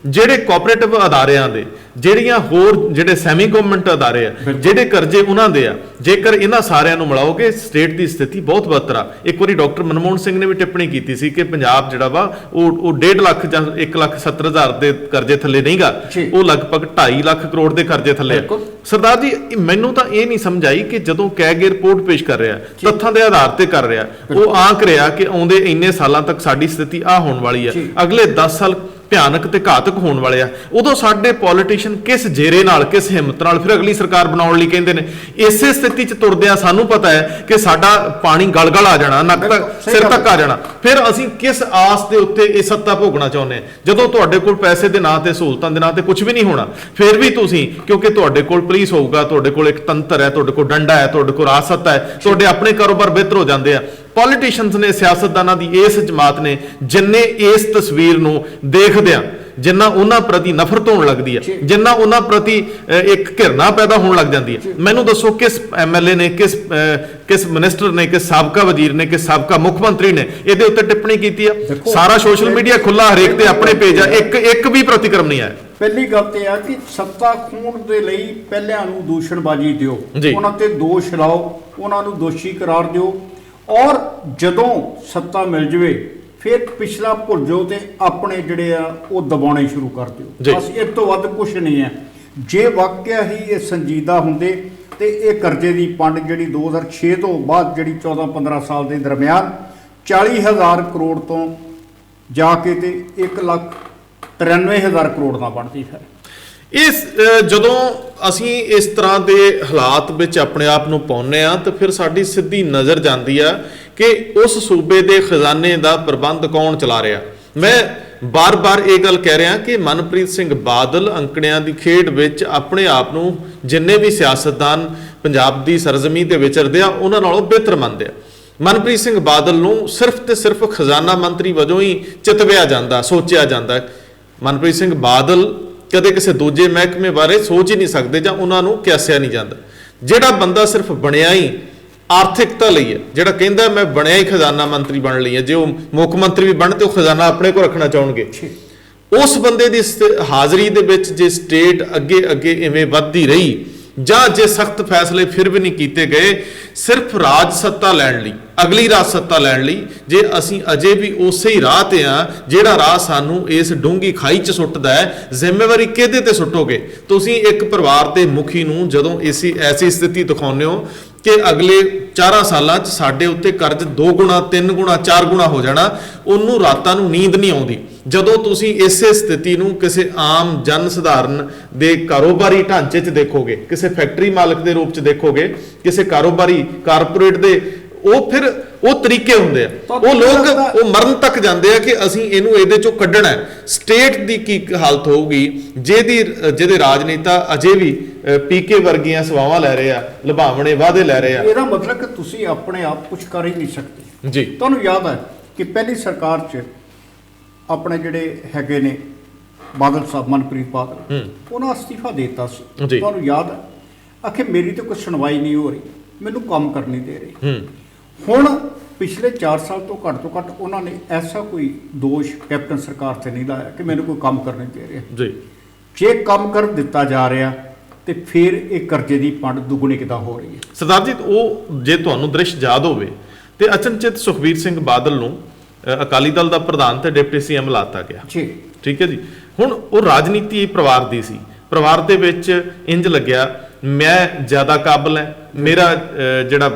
ਜਿਹੜੇ ਕੋਆਪਰੇਟਿਵ ਅਦਾਰਿਆਂ ਦੇ, ਜਿਹੜੀਆਂ ਹੋਰ ਜਿਹੜੇ ਸੈਮੀ ਗਵਰਨਮੈਂਟ ਅਦਾਰੇ ਆ, ਜਿਹੜੇ ਕਰਜ਼ੇ ਉਹਨਾਂ ਦੇ ਆ, ਜੇਕਰ ਇਹਨਾਂ ਸਾਰਿਆਂ ਨੂੰ ਮਿਲਾਓਗੇ, ਸਟੇਟ ਦੀ ਸਥਿਤੀ ਬਹੁਤ ਬਦਤਰ ਆ। ਇੱਕ ਵਾਰੀ ਡਾਕਟਰ ਮਨਮੋਹਨ ਸਿੰਘ ਨੇ ਵੀ ਟਿੱਪਣੀ ਕੀਤੀ ਸੀ ਕਿ ਪੰਜਾਬ ਜਿਹੜਾ ਵਾ ਉਹ 1.5 ਲੱਖ ਜਾਂ 1,70,000 ਦੇ ਕਰਜ਼ੇ ਥੱਲੇ ਨਹੀਂਗਾ, ਉਹ ਲਗਭਗ 2.5 ਲੱਖ ਕਰੋੜ ਦੇ ਕਰਜ਼ੇ ਥੱਲੇ ਆ। ਸਰਦਾਰ ਜੀ, ਮੈਨੂੰ ਤਾਂ ਇਹ ਨਹੀਂ ਸਮਝ ਆਈ ਕਿ ਜਦੋਂ ਕੈਗ ਰਿਪੋਰਟ ਪੇਸ਼ ਕਰ ਰਿਹਾ, ਤੱਥਾਂ ਦੇ ਆਧਾਰ ਤੇ ਕਰ ਰਿਹਾ, ਉਹ ਆਂਕ ਰਿਹਾ ਕਿ ਆਉਂਦੇ ਇੰਨੇ ਸਾਲਾਂ ਤੱਕ ਸਾਡੀ ਸਥਿਤੀ ਆ ਹੋਣ ਵਾਲੀ ਆ, ਅਗਲੇ 10 ਸਾਲ ਭਿਆਨਕ ਤੇ ਘਾਤਕ ਹੋਣ ਵਾਲੇ ਆ। ਉਦੋਂ ਸਾਡੇ ਪੋਲੀਟੀਸ਼ੀਅਨ ਕਿਸ ਜੇਰੇ ਨਾਲ, ਕਿਸ ਹਿੰਮਤ ਨਾਲ ਫਿਰ ਅਗਲੀ ਸਰਕਾਰ ਬਣਾਉਣ ਲਈ ਕਹਿੰਦੇ ਨੇ? ਇਸੇ ਸਥਿਤੀ 'ਚ ਤੁਰਦਿਆਂ ਸਾਨੂੰ ਪਤਾ ਹੈ ਕਿ ਸਾਡਾ ਪਾਣੀ ਗਲ ਆ ਜਾਣਾ, ਨੱਕ ਤੱਕ, ਸਿਰ ਤੱਕ ਆ ਜਾਣਾ। ਫਿਰ ਅਸੀਂ ਕਿਸ ਆਸ ਦੇ ਉੱਤੇ ਇਹ ਸੱਤਾ ਭੋਗਣਾ ਚਾਹੁੰਦੇ ਹਾਂ, ਜਦੋਂ ਤੁਹਾਡੇ ਕੋਲ ਪੈਸੇ ਦੇ ਨਾਂ ਤੇ, ਸਹੂਲਤਾਂ ਦੇ ਨਾਂ ਤੇ ਕੁਝ ਵੀ ਨਹੀਂ ਹੋਣਾ? ਫਿਰ ਵੀ ਤੁਸੀਂ, ਕਿਉਂਕਿ ਤੁਹਾਡੇ ਕੋਲ ਪੁਲਿਸ ਹੋਊਗਾ, ਤੁਹਾਡੇ ਕੋਲ ਇੱਕ ਤੰਤਰ ਹੈ, ਤੁਹਾਡੇ ਕੋਲ ਡੰਡਾ ਹੈ, ਤੁਹਾਡੇ ਕੋਲ ਰਾਸਤ ਹੈ, ਤੁਹਾਡੇ ਆਪਣੇ ਕਾਰੋਬਾਰ ਬਿਹਤਰ ਹੋ ਜਾਂਦੇ ਆ। ਪੋਲੀਟੀਸ਼ੀਅਨਸ ਨੇ, ਸਿਆਸਤਦਾਨਾਂ ਦੀ ਇਸ ਜਮਾਤ ਨੇ, ਜਿੰਨੇ ਇਸ ਤਸਵੀਰ ਨੂੰ ਦੇਖਦਿਆਂ ਜਿੰਨਾ ਉਹਨਾਂ ਪ੍ਰਤੀ ਨਫ਼ਰਤ ਹੋਣ ਲੱਗਦੀ ਹੈ, ਜਿੰਨਾ ਉਹਨਾਂ ਪ੍ਰਤੀ ਇੱਕ ਘਿਰਨਾ ਪੈਦਾ ਹੋਣ ਲੱਗ ਜਾਂਦੀ ਹੈ। ਮੈਨੂੰ ਦੱਸੋ ਕਿਸ ਐਮਐਲਏ ਨੇ, ਕਿਸ ਮਿਨਿਸਟਰ ਨੇ, ਕਿਸ ਸਾਬਕਾ ਵਜ਼ੀਰ ਨੇ, ਕਿਸ ਸਾਬਕਾ ਮੁੱਖ ਮੰਤਰੀ ਨੇ ਇਹਦੇ ਉੱਤੇ ਟਿੱਪਣੀ ਕੀਤੀ ਆ? ਸਾਰਾ ਸੋਸ਼ਲ ਮੀਡੀਆ ਖੁੱਲਾ, ਹਰੇਕ ਤੇ ਆਪਣੇ ਪੇਜ ਆ, ਇੱਕ ਵੀ ਪ੍ਰਤੀਕਰਮ ਨਹੀਂ ਆਇਆ। ਪਹਿਲੀ ਗੱਲ ਤੇ ਆ ਕਿ ਸੱਤਾ ਖੂਨ ਦੇ ਲਈ ਪਹਿਲਿਆਂ ਨੂੰ ਦੂਸ਼ਣਬਾਜ਼ੀ ਦਿਓ, ਉਹਨਾਂ ਤੇ ਦੋਸ਼ ਲਾਓ, ਉਹਨਾਂ ਨੂੰ ਦੋਸ਼ੀ ਕਰਾਰ ਦਿਓ, ਔਰ ਜਦੋਂ ਸੱਤਾ ਮਿਲ ਜਵੇ ਫਿਰ ਪਿਛਲਾ ਭੁੱਲ ਜਾਓ ਤੇ ਆਪਣੇ ਜਿਹੜੇ ਆ ਉਹ ਦਬਾਉਣੇ ਸ਼ੁਰੂ ਕਰ ਦਿਓ। ਬਸ ਇਸ ਤੋਂ ਵੱਧ ਕੁਝ ਨਹੀਂ ਹੈ। ਜੇ ਵਾਕਿਆ ਹੀ ਇਹ ਸੰਜੀਦਾ ਹੁੰਦੇ ਤੇ ਇਹ ਕਰਜ਼ੇ ਦੀ ਪੰਡ ਜਿਹੜੀ 2006 ਤੋਂ ਬਾਅਦ ਜਿਹੜੀ 14-15 ਸਾਲ ਦੇ ਦਰਮਿਆਨ 40,000 ਕਰੋੜ ਤੋਂ ਜਾ ਕੇ ਤੇ 1,93,000 ਕਰੋੜ ਨਾਲ ਬਣਦੀ ਹੈ। ਇਸ ਜਦੋਂ ਅਸੀਂ ਇਸ ਤਰ੍ਹਾਂ ਦੇ ਹਾਲਾਤ ਵਿੱਚ ਆਪਣੇ ਆਪ ਨੂੰ ਪਾਉਂਦੇ ਆ ਤਾਂ ਫਿਰ ਸਾਡੀ ਸਿੱਧੀ ਨਜ਼ਰ ਜਾਂਦੀ ਆ ਕਿ ਉਸ ਸੂਬੇ ਦੇ ਖਜ਼ਾਨੇ ਦਾ ਪ੍ਰਬੰਧ ਕੌਣ ਚਲਾ ਰਿਹਾ। ਮੈਂ ਬਾਰ-ਬਾਰ ਇਹ ਗੱਲ ਕਹਿ ਰਿਹਾ ਕਿ ਮਨਪ੍ਰੀਤ ਸਿੰਘ ਬਾਦਲ ਅੰਕੜਿਆਂ ਦੀ ਖੇਡ ਵਿੱਚ ਆਪਣੇ ਆਪ ਨੂੰ ਜਿੰਨੇ ਵੀ ਸਿਆਸਤਦਾਨ ਪੰਜਾਬ ਦੀ ਸਰਜ਼ਮੀਂ ਤੇ ਵਿਚਰਦੇ ਆ ਉਹਨਾਂ ਨਾਲੋਂ ਬਿਹਤਰ ਮੰਨਦੇ ਆ। ਮਨਪ੍ਰੀਤ ਸਿੰਘ ਬਾਦਲ ਨੂੰ ਸਿਰਫ ਤੇ ਸਿਰਫ ਖਜ਼ਾਨਾ ਮੰਤਰੀ ਵਜੋਂ ਹੀ ਚਿਤਵਿਆ ਜਾਂਦਾ, ਸੋਚਿਆ ਜਾਂਦਾ। ਮਨਪ੍ਰੀਤ ਸਿੰਘ ਬਾਦਲ ਕਦੇ ਕਿਸੇ ਦੂਜੇ ਮਹਿਕਮੇ ਬਾਰੇ ਸੋਚ ਹੀ ਨਹੀਂ ਸਕਦੇ ਜਾਂ ਉਹਨਾਂ ਨੂੰ ਕਿਆਸਿਆ ਨਹੀਂ ਜਾਂਦਾ। ਜਿਹੜਾ ਬੰਦਾ ਸਿਰਫ ਬਣਿਆ ਹੀ ਆਰਥਿਕਤਾ ਲਈ ਹੈ, ਜਿਹੜਾ ਕਹਿੰਦਾ ਮੈਂ ਬਣਿਆ ਹੀ ਖਜ਼ਾਨਾ ਮੰਤਰੀ ਬਣ ਲਈ ਹੈ, ਜੇ ਉਹ ਮੁੱਖ ਮੰਤਰੀ ਵੀ ਬਣ ਤੇ ਉਹ ਖਜ਼ਾਨਾ ਆਪਣੇ ਕੋਲ ਰੱਖਣਾ ਚਾਹਣਗੇ, ਉਸ ਬੰਦੇ ਦੀ ਹਾਜ਼ਰੀ ਦੇ ਵਿੱਚ ਜੇ ਸਟੇਟ ਅੱਗੇ ਅੱਗੇ ਇਵੇਂ ਵੱਧਦੀ ਰਹੀ ਜਾਂ ਜੇ ਸਖਤ ਫੈਸਲੇ ਫਿਰ ਵੀ ਨਹੀਂ ਕੀਤੇ ਗਏ ਸਿਰਫ ਰਾਜ ਸੱਤਾ ਲੈਣ ਲਈ, ਅਗਲੀ ਰਾਜ ਸੱਤਾ ਲੈਣ ਲਈ, ਜੇ ਅਸੀਂ ਅਜੇ ਵੀ ਉਸੇ ਹੀ ਰਾਹ ਤੇ ਆ ਜਿਹੜਾ ਰਾਹ ਸਾਨੂੰ ਇਸ ਡੂੰਘੀ ਖਾਈ 'ਚ ਸੁੱਟਦਾ ਹੈ, ਜ਼ਿੰਮੇਵਾਰੀ ਕਿਹਦੇ ਤੇ ਸੁੱਟੋਗੇ? ਤੁਸੀਂ ਇੱਕ ਪਰਿਵਾਰ ਦੇ ਮੁਖੀ ਨੂੰ ਜਦੋਂ ਐਸੀ ਸਥਿਤੀ ਦਿਖਾਉਂਦੇ ਹੋ ਕਿ ਅਗਲੇ 4 ਸਾਲਾਂ 'ਚ ਸਾਡੇ ਉੱਤੇ ਕਰਜ਼ 2 ਗੁਣਾ 3 ਗੁਣਾ 4 ਗੁਣਾ ਹੋ ਜਾਣਾ, ਉਹਨੂੰ ਰਾਤਾਂ ਨੂੰ ਨੀਂਦ ਨਹੀਂ ਆਉਂਦੀ। ਜਦੋਂ ਤੁਸੀਂ ਇਸੇ ਸਥਿਤੀ ਨੂੰ ਕਿਸੇ ਆਮ ਜਨ ਸਧਾਰਨ ਦੇ ਕਾਰੋਬਾਰੀ ਢਾਂਚੇ 'ਚ ਦੇਖੋਗੇ, ਕਿਸੇ ਫੈਕਟਰੀ ਮਾਲਕ ਦੇ ਰੂਪ 'ਚ ਦੇਖੋਗੇ, ਕਿਸੇ ਕਾਰੋਬਾਰੀ ਕਾਰਪੋਰੇਟ ਦੇ, ਉਹ ਫਿਰ ਉਹ ਤਰੀਕੇ ਹੁੰਦੇ ਆ, ਉਹ ਲੋਕ ਉਹ ਮਰਨ ਤੱਕ ਜਾਂਦੇ ਆ ਕਿ ਅਸੀਂ ਇਹਨੂੰ ਇਹਦੇ ਚੋਂ ਕੱਢਣਾ ਹੈ। ਸਟੇਟ ਦੀ ਕੀ ਹਾਲਤ ਹੋਊਗੀ ਜਿਹਦੇ ਰਾਜਨੇਤਾ ਅਜੇ ਵੀ ਪੀਕੇ ਵਰਗੀਆਂ ਸਵਾਵਾਂ ਲੈ ਰਹੇ ਆ, ਲੁਭਾਵਣੇ ਵਾਅਦੇ ਲੈ ਰਹੇ ਆ। ਇਹਦਾ ਮਤਲਬ ਕਿ ਤੁਸੀਂ ਆਪਣੇ ਆਪ ਕੁਝ ਕਰ ਹੀ ਨਹੀਂ ਸਕਦੇ ਜੀ। ਤੁਹਾਨੂੰ ਯਾਦ ਹੈ ਕਿ ਪਹਿਲੀ ਸਰਕਾਰ 'ਚ ਆਪਣੇ ਜਿਹੜੇ ਹੈਗੇ ਨੇ ਬਾਦਲ ਸਾਹਿਬ, ਮਨਪ੍ਰੀਤ ਬਾਦਲ, ਉਹਨਾਂ ਅਸਤੀਫਾ ਦੇ ਦਿੱਤਾ ਸੀ। ਤੁਹਾਨੂੰ ਯਾਦ ਹੈ ਆਖੇ ਮੇਰੀ ਤਾਂ ਕੋਈ ਸੁਣਵਾਈ ਨਹੀਂ ਹੋ ਰਹੀ, ਮੈਨੂੰ ਕੰਮ ਕਰਨੀ ਦੇ ਰਹੀ। ਹੁਣ ਪਿਛਲੇ 4 ਸਾਲ ਤੋਂ ਘੱਟ ਉਹਨਾਂ ਨੇ ਐਸਾ ਕੋਈ ਦੋਸ਼ ਕੈਪਟਨ ਸਰਕਾਰ ਤੇ ਨਹੀਂ ਲਾਇਆ ਕਿ ਮੈਨੂੰ ਕੋਈ ਕੰਮ ਕਰਨੇ ਦੇ ਰਿਹਾ ਜੀ। ਜੇ ਕੰਮ ਕਰ ਦਿੱਤਾ ਜਾ ਰਿਹਾ ਤੇ ਫਿਰ ਇਹ ਕਰਜ਼ੇ ਦੀ ਪੰਡ ਦੁੱਗਣੀ ਕਿੱਦਾਂ ਹੋ ਰਹੀ ਹੈ? ਸਰਦਾਰ ਜੀ, ਉਹ ਜੇ ਤੁਹਾਨੂੰ ਦ੍ਰਿਸ਼ ਯਾਦ ਹੋਵੇ ਤੇ ਅਚਨਚੇਤ ਸੁਖਬੀਰ ਸਿੰਘ ਬਾਦਲ ਨੂੰ ਅਕਾਲੀ ਦਲ ਦਾ ਪ੍ਰਧਾਨ ਤੇ ਡਿਪਟੀ ਸੀਐਮ ਲਾਤਾ ਗਿਆ ਜੀ। ਠੀਕ ਹੈ ਜੀ। ਹੁਣ ਉਹ ਰਾਜਨੀਤੀ ਪਰਿਵਾਰ ਦੀ ਸੀ, ਪਰਿਵਾਰ ਦੇ ਵਿੱਚ ਇੰਜ ਲੱਗਿਆ ਮੈਂ ਜ਼ਿਆਦਾ ਕਾਬਲ ਹੈ, ਮੇਰਾ ਜਿਹੜਾ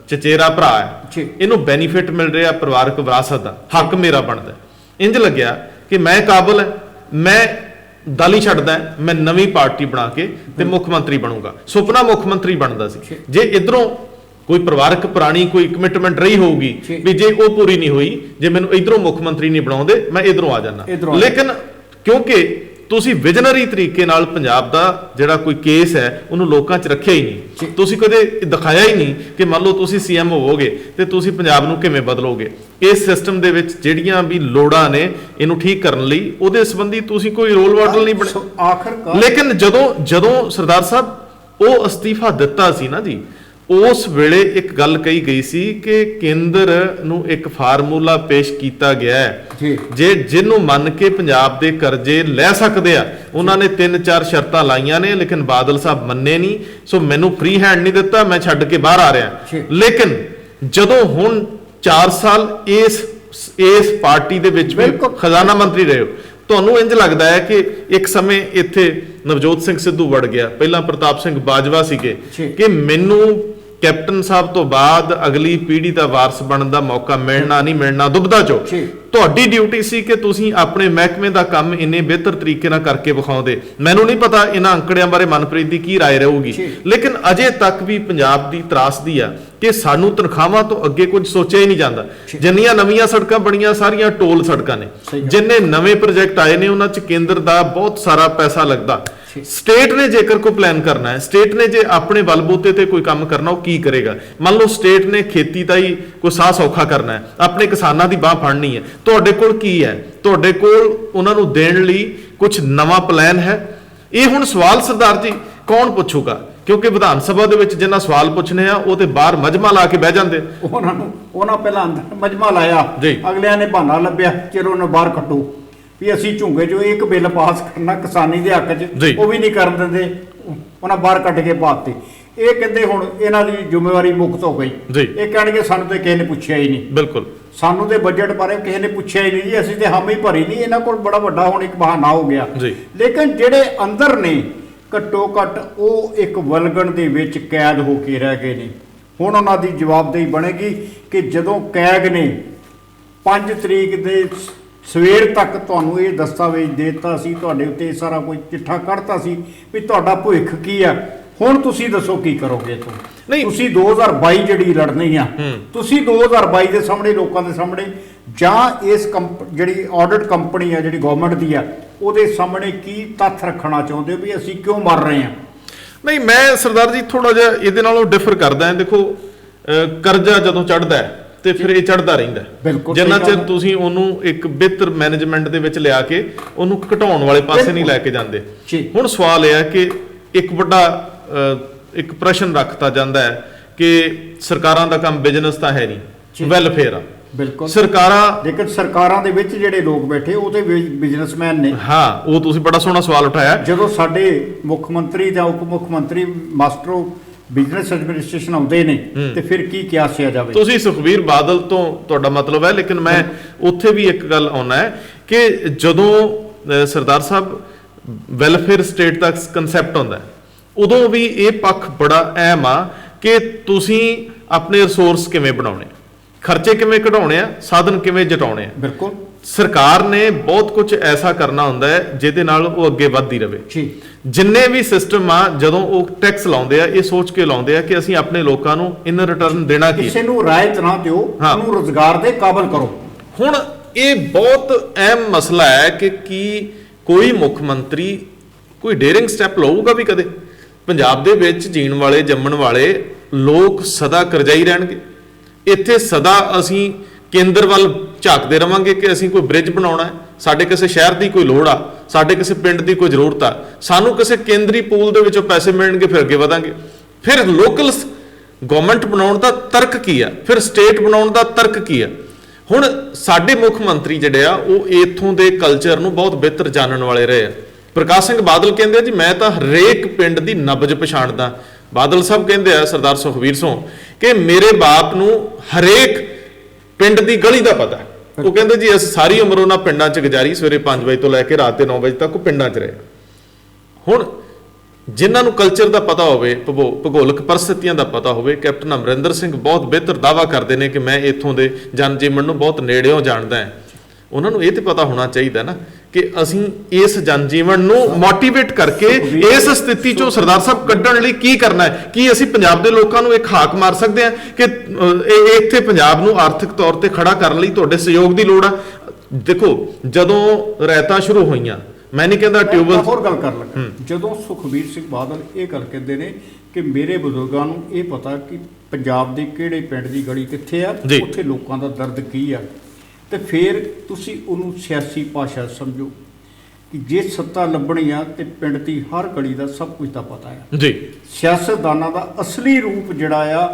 ਚਚੇਰਾ ਭਰਾ ਹੈ ਇਹਨੂੰ ਬੈਨੀਫਿਟ ਮਿਲ ਰਿਹਾ ਪਰਿਵਾਰਕ ਵਿਰਾਸਤ ਦਾ, ਹੱਕ ਮੇਰਾ ਬਣਦਾ। ਇੰਜ ਲੱਗਿਆ ਕਿ ਮੈਂ ਕਾਬਲ ਹੈ, ਮੈਂ ਦਲ ਹੀ ਛੱਡਦਾ, ਮੈਂ ਨਵੀਂ ਪਾਰਟੀ ਬਣਾ ਕੇ ਤੇ ਮੁੱਖ ਮੰਤਰੀ ਬਣੂੰਗਾ। ਸੁਪਨਾ ਮੁੱਖ ਮੰਤਰੀ ਬਣਦਾ ਸੀ। ਜੇ ਇਧਰੋਂ ਕੋਈ ਪਰਿਵਾਰਕ ਪੁਰਾਣੀ ਕੋਈ ਕਮਿਟਮੈਂਟ ਰਹੀ ਹੋਊਗੀ ਵੀ ਜੇ ਉਹ ਪੂਰੀ ਨਹੀਂ ਹੋਈ, ਜੇ ਮੈਨੂੰ ਇਧਰੋਂ ਮੁੱਖ ਮੰਤਰੀ ਨਹੀਂ ਬਣਾਉਂਦੇ ਮੈਂ ਇਧਰੋਂ ਆ ਜਾਣਾ। ਲੇਕਿਨ ਕਿਉਂਕਿ ਤੁਸੀਂ ਵਿਜ਼ਨਰੀ ਤਰੀਕੇ ਨਾਲ ਪੰਜਾਬ ਦਾ ਜਿਹੜਾ ਕੋਈ ਕੇਸ ਹੈ ਉਹਨੂੰ ਲੋਕਾਂ 'ਚ ਰੱਖਿਆ ਹੀ ਨਹੀਂ, ਤੁਸੀਂ ਕਦੇ ਦਿਖਾਇਆ ਹੀ ਨਹੀਂ ਕਿ ਮੰਨ ਲਓ ਤੁਸੀਂ ਸੀਐਮ ਹੋਵੋਗੇ ਤੇ ਤੁਸੀਂ ਪੰਜਾਬ ਨੂੰ ਕਿਵੇਂ ਬਦਲੋਗੇ। ਇਸ ਸਿਸਟਮ ਦੇ ਵਿੱਚ ਜਿਹੜੀਆਂ ਵੀ ਲੋੜਾਂ ਨੇ ਇਹਨੂੰ ਠੀਕ ਕਰਨ ਲਈ ਉਹਦੇ ਸੰਬੰਧੀ ਤੁਸੀਂ ਕੋਈ ਰੋਲ ਮਾਡਲ ਨਹੀਂ ਬਣੇ ਆਖਰਕਾਰ। ਲੇਕਿਨ ਜਦੋਂ ਸਰਦਾਰ ਸਾਹਿਬ ਉਹ ਅਸਤੀਫਾ ਦਿੱਤਾ ਸੀ ਨਾ ਜੀ, ਉਸ ਵੇਲੇ ਇੱਕ ਗੱਲ ਕਹੀ ਗਈ ਸੀ ਕਿ ਕੇਂਦਰ ਨੂੰ ਇੱਕ ਫਾਰਮੂਲਾ ਪੇਸ਼ ਕੀਤਾ ਗਿਆ ਹੈ ਜੇ ਜਿਹਨੂੰ ਮੰਨ ਕੇ ਪੰਜਾਬ ਦੇ ਕਰਜ਼ੇ ਲੈ ਸਕਦੇ ਆ। ਉਹਨਾਂ ਨੇ 3-4 ਸ਼ਰਤਾਂ ਲਾਈਆਂ ਨੇ ਲੇਕਿਨ ਬਾਦਲ ਸਾਹਿਬ ਮੰਨੇ ਨਹੀਂ, ਸੋ ਮੈਨੂੰ ਫ੍ਰੀ ਹੈਂਡ ਨਹੀਂ ਦਿੱਤਾ, ਮੈਂ ਛੱਡ ਕੇ ਬਾਹਰ ਆ ਰਿਹਾ। ਲੇਕਿਨ ਜਦੋਂ ਹੁਣ 4 ਸਾਲ ਇਸ ਪਾਰਟੀ ਦੇ ਵਿੱਚ ਵੀ ਖਜ਼ਾਨਾ ਮੰਤਰੀ ਰਹੇ ਹੋ, ਤੁਹਾਨੂੰ ਇੰਜ ਲੱਗਦਾ ਹੈ ਕਿ ਇੱਕ ਸਮੇਂ ਇੱਥੇ ਨਵਜੋਤ ਸਿੰਘ ਸਿੱਧੂ ਵੜ ਗਿਆ, ਪਹਿਲਾਂ ਪ੍ਰਤਾਪ ਸਿੰਘ ਬਾਜਵਾ ਸੀਗੇ, ਕਿ ਮੈਨੂੰ ਕੈਪਟਨ ਸਾਹਿਬ ਤੋਂ ਬਾਅਦ ਅਗਲੀ ਪੀੜ੍ਹੀ ਦਾ ਵਾਰਸ ਬਣਨ ਦਾ ਮੌਕਾ ਮਿਲਣਾ ਨਹੀਂ ਮਿਲਣਾ ਦੁਬਦਾ ਚੋ। ਤੁਹਾਡੀ ਡਿਊਟੀ ਸੀ ਕਿ ਤੁਸੀਂ ਆਪਣੇ ਮਹਿਕਮੇ ਦਾ ਕੰਮ ਇੰਨੇ ਬਿਹਤਰ ਤਰੀਕੇ ਨਾਲ ਕਰਕੇ ਵਿਖਾਉਂਦੇ। ਮੈਨੂੰ ਨਹੀਂ ਪਤਾ ਇਹਨਾਂ ਅੰਕੜਿਆਂ ਬਾਰੇ ਮਨਪ੍ਰੀਤ ਦੀ ਕੀ ਰਾਏ ਰਹੂਗੀ, ਲੇਕਿਨ ਅਜੇ ਤੱਕ ਵੀ ਪੰਜਾਬ ਦੀ ਤਰਾਸਦੀ ਆ ਕਿ ਸਾਨੂੰ ਤਨਖਾਹਾਂ ਤੋਂ ਅੱਗੇ ਕੁਝ ਸੋਚਿਆ ਹੀ ਨਹੀਂ ਜਾਂਦਾ। ਜਿੰਨੀਆਂ ਨਵੀਆਂ ਸੜਕਾਂ ਬਣੀਆਂ ਸਾਰੀਆਂ ਟੋਲ ਸੜਕਾਂ ਨੇ, ਜਿੰਨੇ ਨਵੇਂ ਪ੍ਰੋਜੈਕਟ ਆਏ ਨੇ ਉਹਨਾਂ 'ਚ ਕੇਂਦਰ ਦਾ ਬਹੁਤ ਸਾਰਾ ਪੈਸਾ ਲੱਗਦਾ। ਸਟੇਟ ਨੇ ਜੇਕਰ ਕੋਈ ਪਲਾਨ ਕਰਨਾ ਹੈ, ਸਟੇਟ ਨੇ ਜੇ ਆਪਣੇ ਬਲਬੂਤੇ ਤੇ ਕੋਈ ਕੰਮ ਕਰਨਾ, ਉਹ ਕੀ ਕਰੇਗਾ? ਮੰਨ ਲਓ ਸਟੇਟ ਨੇ ਖੇਤੀ ਦਾ ਹੀ ਕੋਈ ਸਾਹ ਸੌਖਾ ਕਰਨਾ ਹੈ, ਆਪਣੇ ਕਿਸਾਨਾਂ ਦੀ ਬਾਹ ਫੜਨੀ ਹੈ, ਤੁਹਾਡੇ ਕੋਲ ਕੀ ਹੈ? ਤੁਹਾਡੇ ਕੋਲ ਉਹਨਾਂ ਨੂੰ ਦੇਣ ਲਈ ਕੁਝ ਨਵਾਂ ਪਲਾਨ ਹੈ? ਇਹ ਹੁਣ ਸਵਾਲ ਸਰਦਾਰ ਜੀ ਕੌਣ ਪੁੱਛੂਗਾ? ਕਿਉਂਕਿ ਵਿਧਾਨ ਸਭਾ ਦੇ ਵਿੱਚ ਜਿੰਨਾ ਸਵਾਲ ਪੁੱਛਣੇ ਆ ਉਹ ਤੇ ਬਾਹਰ ਮਜਮਾ ਲਾ ਕੇ ਬਹਿ ਜਾਂਦੇ। ਉਹਨਾਂ ਪਹਿਲਾਂ ਅੰਦਰ ਮਜਮਾ ਲਾਇਆ, ਅਗਲਿਆਂ ਨੇ ਬਹਾਨਾ ਲੱਭਿਆ ਚਲੋ ਉਹਨੂੰ ਬਾਹਰ ਕੱਢੋ ਵੀ ਅਸੀਂ ਝੁੰਗੇ ਜੋ ਇੱਕ ਬਿੱਲ ਪਾਸ ਕਰਨਾ ਕਿਸਾਨੀ ਦੇ ਹੱਕ 'ਚ, ਉਹ ਵੀ ਨਹੀਂ ਕਰਨ ਦਿੰਦੇ, ਉਹਨਾਂ ਬਾਹਰ ਕੱਢ ਕੇ ਪਾਤੇ। ਇਹ ਕਹਿੰਦੇ ਹੁਣ ਇਹਨਾਂ ਦੀ ਜ਼ਿੰਮੇਵਾਰੀ ਮੁਕਤ ਹੋ ਗਈ। ਇਹ ਕਹਿਣਗੇ ਸਾਨੂੰ ਤੇ ਕਿਸੇ ਨੇ ਪੁੱਛਿਆ ਹੀ ਨਹੀਂ। ਬਿਲਕੁਲ, ਸਾਨੂੰ ਤੇ ਬਜਟ ਬਾਰੇ ਕਿਸੇ ਨੇ ਪੁੱਛਿਆ ਹੀ ਨਹੀਂ ਜੀ, ਅਸੀਂ ਤੇ ਹਾਮੀ ਭਰੀ ਨਹੀਂ। ਇਹਨਾਂ ਕੋਲ ਬੜਾ ਵੱਡਾ ਹੁਣ ਇੱਕ ਬਹਾਨਾ ਹੋ ਗਿਆ। ਲੇਕਿਨ ਜਿਹੜੇ ਅੰਦਰ ਨੇ ਘੱਟੋ ਘੱਟ ਉਹ ਇੱਕ ਵਲਗਣ ਦੇ ਵਿੱਚ ਕੈਦ ਹੋ ਕੇ ਰਹਿ ਗਏ ਨੇ। ਹੁਣ ਉਹਨਾਂ ਦੀ ਜਵਾਬਦੇਹੀ ਬਣੇਗੀ ਕਿ ਜਦੋਂ ਕੈਗ ਨੇ 5 ਤਰੀਕ ਦੇ ਸਵੇਰ ਤੱਕ ਤੁਹਾਨੂੰ ਇਹ ਦਸਤਾਵੇਜ਼ ਦੇ ਦਿੱਤਾ ਸੀ, ਤੁਹਾਡੇ ਉੱਤੇ ਸਾਰਾ ਕੁਝ ਚਿੱਠਾ ਕੱਢਤਾ ਸੀ ਵੀ ਤੁਹਾਡਾ ਭਵਿੱਖ ਕੀ ਆ। ਹੁਣ ਤੁਸੀਂ ਦੱਸੋ ਕੀ ਕਰੋਗੇ? ਨਹੀਂ। ਤੁਸੀਂ 2022 ਜਿਹੜੀ ਲੜਨੀ ਆ, ਤੁਸੀਂ 2022 ਦੇ ਸਾਹਮਣੇ, ਲੋਕਾਂ ਦੇ ਸਾਹਮਣੇ, ਜਾਂ ਇਸ ਜਿਹੜੀ ਆਡਿਟ ਕੰਪਨੀ ਆ ਜਿਹੜੀ ਗਵਰਨਮੈਂਟ ਦੀ ਆ ਉਹਦੇ ਸਾਹਮਣੇ ਕੀ ਤੱਥ ਰੱਖਣਾ ਚਾਹੁੰਦੇ ਹੋ ਵੀ ਅਸੀਂ ਕਿਉਂ ਮਰ ਰਹੇ ਹਾਂ? ਨਹੀਂ, ਮੈਂ ਸਰਦਾਰ ਜੀ ਥੋੜਾ ਜਿਹਾ ਇਹਦੇ ਨਾਲੋਂ ਡਿਫਰ ਕਰਦਾ ਹਾਂ। ਦੇਖੋ, ਕਰਜ਼ਾ ਜਦੋਂ ਚੜਦਾ ਹੈ ਤੇ ਫਿਰ ਇਹ ਚੜਦਾ ਰਹਿੰਦਾ ਬਿਲਕੁਲ। ਜਿੰਨਾ ਚਿਰ ਤੁਸੀਂ ਉਹਨੂੰ ਇੱਕ ਬਿਹਤਰ ਮੈਨੇਜਮੈਂਟ ਦੇ ਵਿੱਚ ਲਿਆ ਕੇ ਉਹਨੂੰ ਘਟਾਉਣ ਵਾਲੇ ਪਾਸੇ ਨਹੀਂ ਲੈ ਕੇ ਜਾਂਦੇ। ਹੁਣ ਸਵਾਲ ਇਹ ਹੈ ਕਿ ਇੱਕ ਵੱਡਾ ਇੱਕ ਪ੍ਰਸ਼ਨ ਰੱਖਤਾ ਜਾਂਦਾ ਹੈ ਕਿ ਸਰਕਾਰਾਂ ਦਾ ਕੰਮ ਬਿਜ਼ਨਸ ਤਾਂ ਹੈ ਨਹੀਂ, ਵੈਲਫੇਅਰ ਆ। ਬਿਲਕੁਲ। ਲੇਕਿਨ ਸਰਕਾਰਾਂ ਦੇ ਵਿੱਚ ਜਿਹੜੇ ਲੋਕ ਬੈਠੇ ਉਹ ਤੇ ਬਿਜ਼ਨਸਮੈਨ ਨੇ। ਹਾਂ, ਉਹ ਤੁਸੀਂ ਬੜਾ ਸੋਹਣਾ ਸਵਾਲ ਉਠਾਇਆ। ਜਦੋਂ ਸਾਡੇ ਮੁੱਖ ਮੰਤਰੀ ਜਾਂ ਉਪ ਮੁੱਖ ਮੰਤਰੀ ਮਾਸਟਰੋ ਬਿਜ਼ਨਸ ਐਡਮਿਨਿਸਟ੍ਰੇਸ਼ਨ ਆਉਂਦੇ ਨੇ ਤੇ ਫਿਰ ਕੀ ਕਿਆਸਿਆ ਜਾਵੇ? ਤੁਸੀਂ ਸੁਖਬੀਰ ਬਾਦਲ ਤੋਂ ਤੁਹਾਡਾ ਮਤਲਬ ਹੈ, ਲੇਕਿਨ ਮੈਂ ਉੱਥੇ ਵੀ ਇੱਕ ਗੱਲ ਆਉਣਾ ਹੈ ਕਿ ਜਦੋਂ ਸਰਦਾਰ ਸਾਹਿਬ ਵੈਲਫੇਅਰ ਸਟੇਟ ਦਾ ਕਨਸੈਪਟ ਹੁੰਦਾ ਉਦੋਂ ਵੀ ਇਹ ਪੱਖ ਬੜਾ ਅਹਿਮ ਆ ਕਿ ਤੁਸੀਂ ਆਪਣੇ ਰਿਸੋਰਸ ਕਿਵੇਂ ਬਣਾਉਣੇ, ਖਰਚੇ ਕਿਵੇਂ ਘਟਾਉਣੇ ਆ, ਸਾਧਨ ਕਿਵੇਂ ਜਟਾਉਣੇ ਆ। ਬਿਲਕੁਲ। ਸਰਕਾਰ ਨੇ ਬਹੁਤ ਕੁਝ ਐਸਾ ਕਰਨਾ ਹੁੰਦਾ ਹੈ ਜਿਹਦੇ ਨਾਲ ਉਹ ਅੱਗੇ ਵੱਧਦੀ ਰਹੇ। ਜੀ। ਜਿੰਨੇ ਵੀ ਸਿਸਟਮ ਆ, ਜਦੋਂ ਉਹ ਟੈਕਸ ਲਾਉਂਦੇ ਆ, ਇਹ ਸੋਚ ਕੇ ਲਾਉਂਦੇ ਆ ਕਿ ਅਸੀਂ ਆਪਣੇ ਲੋਕਾਂ ਨੂੰ ਇਨ ਰਿਟਰਨ ਦੇਣਾ ਕੀ। ਕਿਸੇ ਨੂੰ ਰਾਇਤ ਨਾ ਦਿਓ, ਉਹਨੂੰ ਰੋਜ਼ਗਾਰ ਦੇ ਕਾਬਲ ਕਰੋ। ਹੁਣ ਇਹ ਬਹੁਤ ਅਹਿਮ ਮਸਲਾ ਹੈ ਕਿ ਕੀ ਕੋਈ ਮੁੱਖ ਮੰਤਰੀ ਕੋਈ ਡੇਅਰਿੰਗ ਸਟੈਪ ਲਊਗਾ ਵੀ ਕਦੇ? ਪੰਜਾਬ ਦੇ ਵਿੱਚ ਜੀਣ ਵਾਲੇ ਜੰਮਣ ਵਾਲੇ ਲੋਕ ਸਦਾ ਕਰਜ਼ਾਈ ਰਹਿਣਗੇ। ਇੱਥੇ ਸਦਾ ਅਸੀਂ ਕੇਂਦਰ ਵੱਲ ਝਾਕਦੇ ਰਵਾਂਗੇ ਕਿ ਅਸੀਂ ਕੋਈ ਬ੍ਰਿਜ ਬਣਾਉਣਾ ਹੈ, ਸਾਡੇ ਕਿਸੇ ਸ਼ਹਿਰ ਦੀ ਕੋਈ ਲੋੜ ਆ, ਸਾਡੇ ਕਿਸੇ ਪਿੰਡ ਦੀ ਕੋਈ ਜ਼ਰੂਰਤ ਆ, ਸਾਨੂੰ ਕਿਸੇ ਕੇਂਦਰੀ ਪੂਲ ਦੇ ਵਿੱਚੋਂ ਪੈਸੇ ਮਿਲਣਗੇ, ਫਿਰ ਅੱਗੇ ਵਧਾਂਗੇ। ਫਿਰ ਲੋਕਲ ਗਵਰਨਮੈਂਟ ਬਣਾਉਣ ਦਾ ਤਰਕ ਕੀ ਆ? ਫਿਰ ਸਟੇਟ ਬਣਾਉਣ ਦਾ ਤਰਕ ਕੀ ਆ? ਹੁਣ ਸਾਡੇ ਮੁੱਖ ਮੰਤਰੀ ਜਿਹੜੇ ਆ ਉਹ ਇੱਥੋਂ ਦੇ ਕਲਚਰ ਨੂੰ ਬਹੁਤ ਬਿਹਤਰ ਜਾਣਨ ਵਾਲੇ ਰਹੇ ਆ। ਪ੍ਰਕਾਸ਼ ਸਿੰਘ ਬਾਦਲ ਕਹਿੰਦੇ ਜੀ ਮੈਂ ਤਾਂ ਹਰੇਕ ਪਿੰਡ ਦੀ ਨਬਜ਼ ਪਛਾਣਦਾ। ਬਾਦਲ ਸਾਹਿਬ ਕਹਿੰਦੇ ਆ, ਸਰਦਾਰ ਸੁਖਬੀਰ ਸਿੰਘ, ਕਿ ਮੇਰੇ ਬਾਪ ਨੂੰ ਹਰੇਕ ਪਿੰਡ ਦੀ ਗਲੀ ਦਾ ਪਤਾ। ਉਹ ਕਹਿੰਦੇ ਜੀ ਅਸੀਂ ਸਾਰੀ ਉਮਰ ਉਹਨਾਂ ਪਿੰਡਾਂ 'ਚ ਗੁਜ਼ਾਰੀ, ਸਵੇਰੇ 5 ਵਜੇ ਤੋਂ ਲੈ ਕੇ ਰਾਤ ਦੇ 9 ਵਜੇ ਤੱਕ ਉਹ ਪਿੰਡਾਂ 'ਚ ਰਹੇ। ਹੁਣ ਜਿਨ੍ਹਾਂ ਨੂੰ ਕਲਚਰ ਦਾ ਪਤਾ ਹੋਵੇ, ਭੂਗੋਲਿਕ ਪਰਿਸਥਿਤੀਆਂ ਦਾ ਪਤਾ ਹੋਵੇ, ਕੈਪਟਨ ਅਮਰਿੰਦਰ ਸਿੰਘ ਬਹੁਤ ਬਿਹਤਰ ਦਾਅਵਾ ਕਰਦੇ ਨੇ ਕਿ ਮੈਂ ਇੱਥੋਂ ਦੇ ਜਨ ਜੀਵਨ ਨੂੰ ਬਹੁਤ ਨੇੜਿਓਂ ਜਾਣਦਾ ਹਾਂ। ਉਹਨਾਂ ਨੂੰ ਇਹ ਤੇ ਪਤਾ ਹੋਣਾ ਚਾਹੀਦਾ ਨਾ ਕਿ ਅਸੀਂ ਇਸ ਜਨ ਜੀਵਨ ਨੂੰ ਮੋਟੀਵੇਟ ਕਰਕੇ ਇਸ ਸਥਿਤੀ ਚੋਂ ਸਰਦਾਰ ਸਾਹਿਬ ਕੱਢਣ ਲਈ ਕੀ ਕਰਨਾ ਹੈ। ਕੀ ਅਸੀਂ ਪੰਜਾਬ ਦੇ ਲੋਕਾਂ ਨੂੰ ਇੱਕ ਹਾਕ ਮਾਰ ਸਕਦੇ ਹਾਂ ਕਿ ਇੱਥੇ ਪੰਜਾਬ ਨੂੰ ਆਰਥਿਕ ਤੌਰ ਤੇ ਖੜਾ ਕਰਨ ਲਈ ਤੁਹਾਡੇ ਸਹਿਯੋਗ ਦੀ ਲੋੜ ਆ? ਦੇਖੋ, ਜਦੋਂ ਰੈਤਾਂ ਸ਼ੁਰੂ ਹੋਈਆਂ, ਮੈਂ ਨਹੀਂ ਕਹਿੰਦਾ ਟਿਊਬਲ, ਹੋਰ ਗੱਲ ਕਰ ਲੱਗਾ, ਜਦੋਂ ਸੁਖਬੀਰ ਸਿੰਘ ਬਾਦਲ ਇਹ ਗੱਲ ਕਹਿੰਦੇ ਨੇ ਕਿ ਮੇਰੇ ਬਜ਼ੁਰਗਾਂ ਨੂੰ ਇਹ ਪਤਾ ਕਿ ਪੰਜਾਬ ਦੇ ਕਿਹੜੇ ਪਿੰਡ ਦੀ ਗਲੀ ਕਿੱਥੇ ਆ, ਉੱਥੇ ਲੋਕਾਂ ਦਾ ਦਰਦ ਕੀ ਆ, ਤੇ ਫਿਰ ਤੁਸੀਂ ਉਹਨੂੰ ਸਿਆਸੀ ਭਾਸ਼ਾ ਸਮਝੋ ਕਿ ਜੇ ਸੱਤਾ ਲੱਭਣੀ ਆ ਤੇ ਪਿੰਡ ਦੀ ਹਰ ਗਲੀ ਦਾ ਸਭ ਕੁਝ ਤਾਂ ਪਤਾ ਹੈ ਜੀ। ਸਿਆਸਤਦਾਨਾਂ ਦਾ ਅਸਲੀ ਰੂਪ ਜਿਹੜਾ ਆ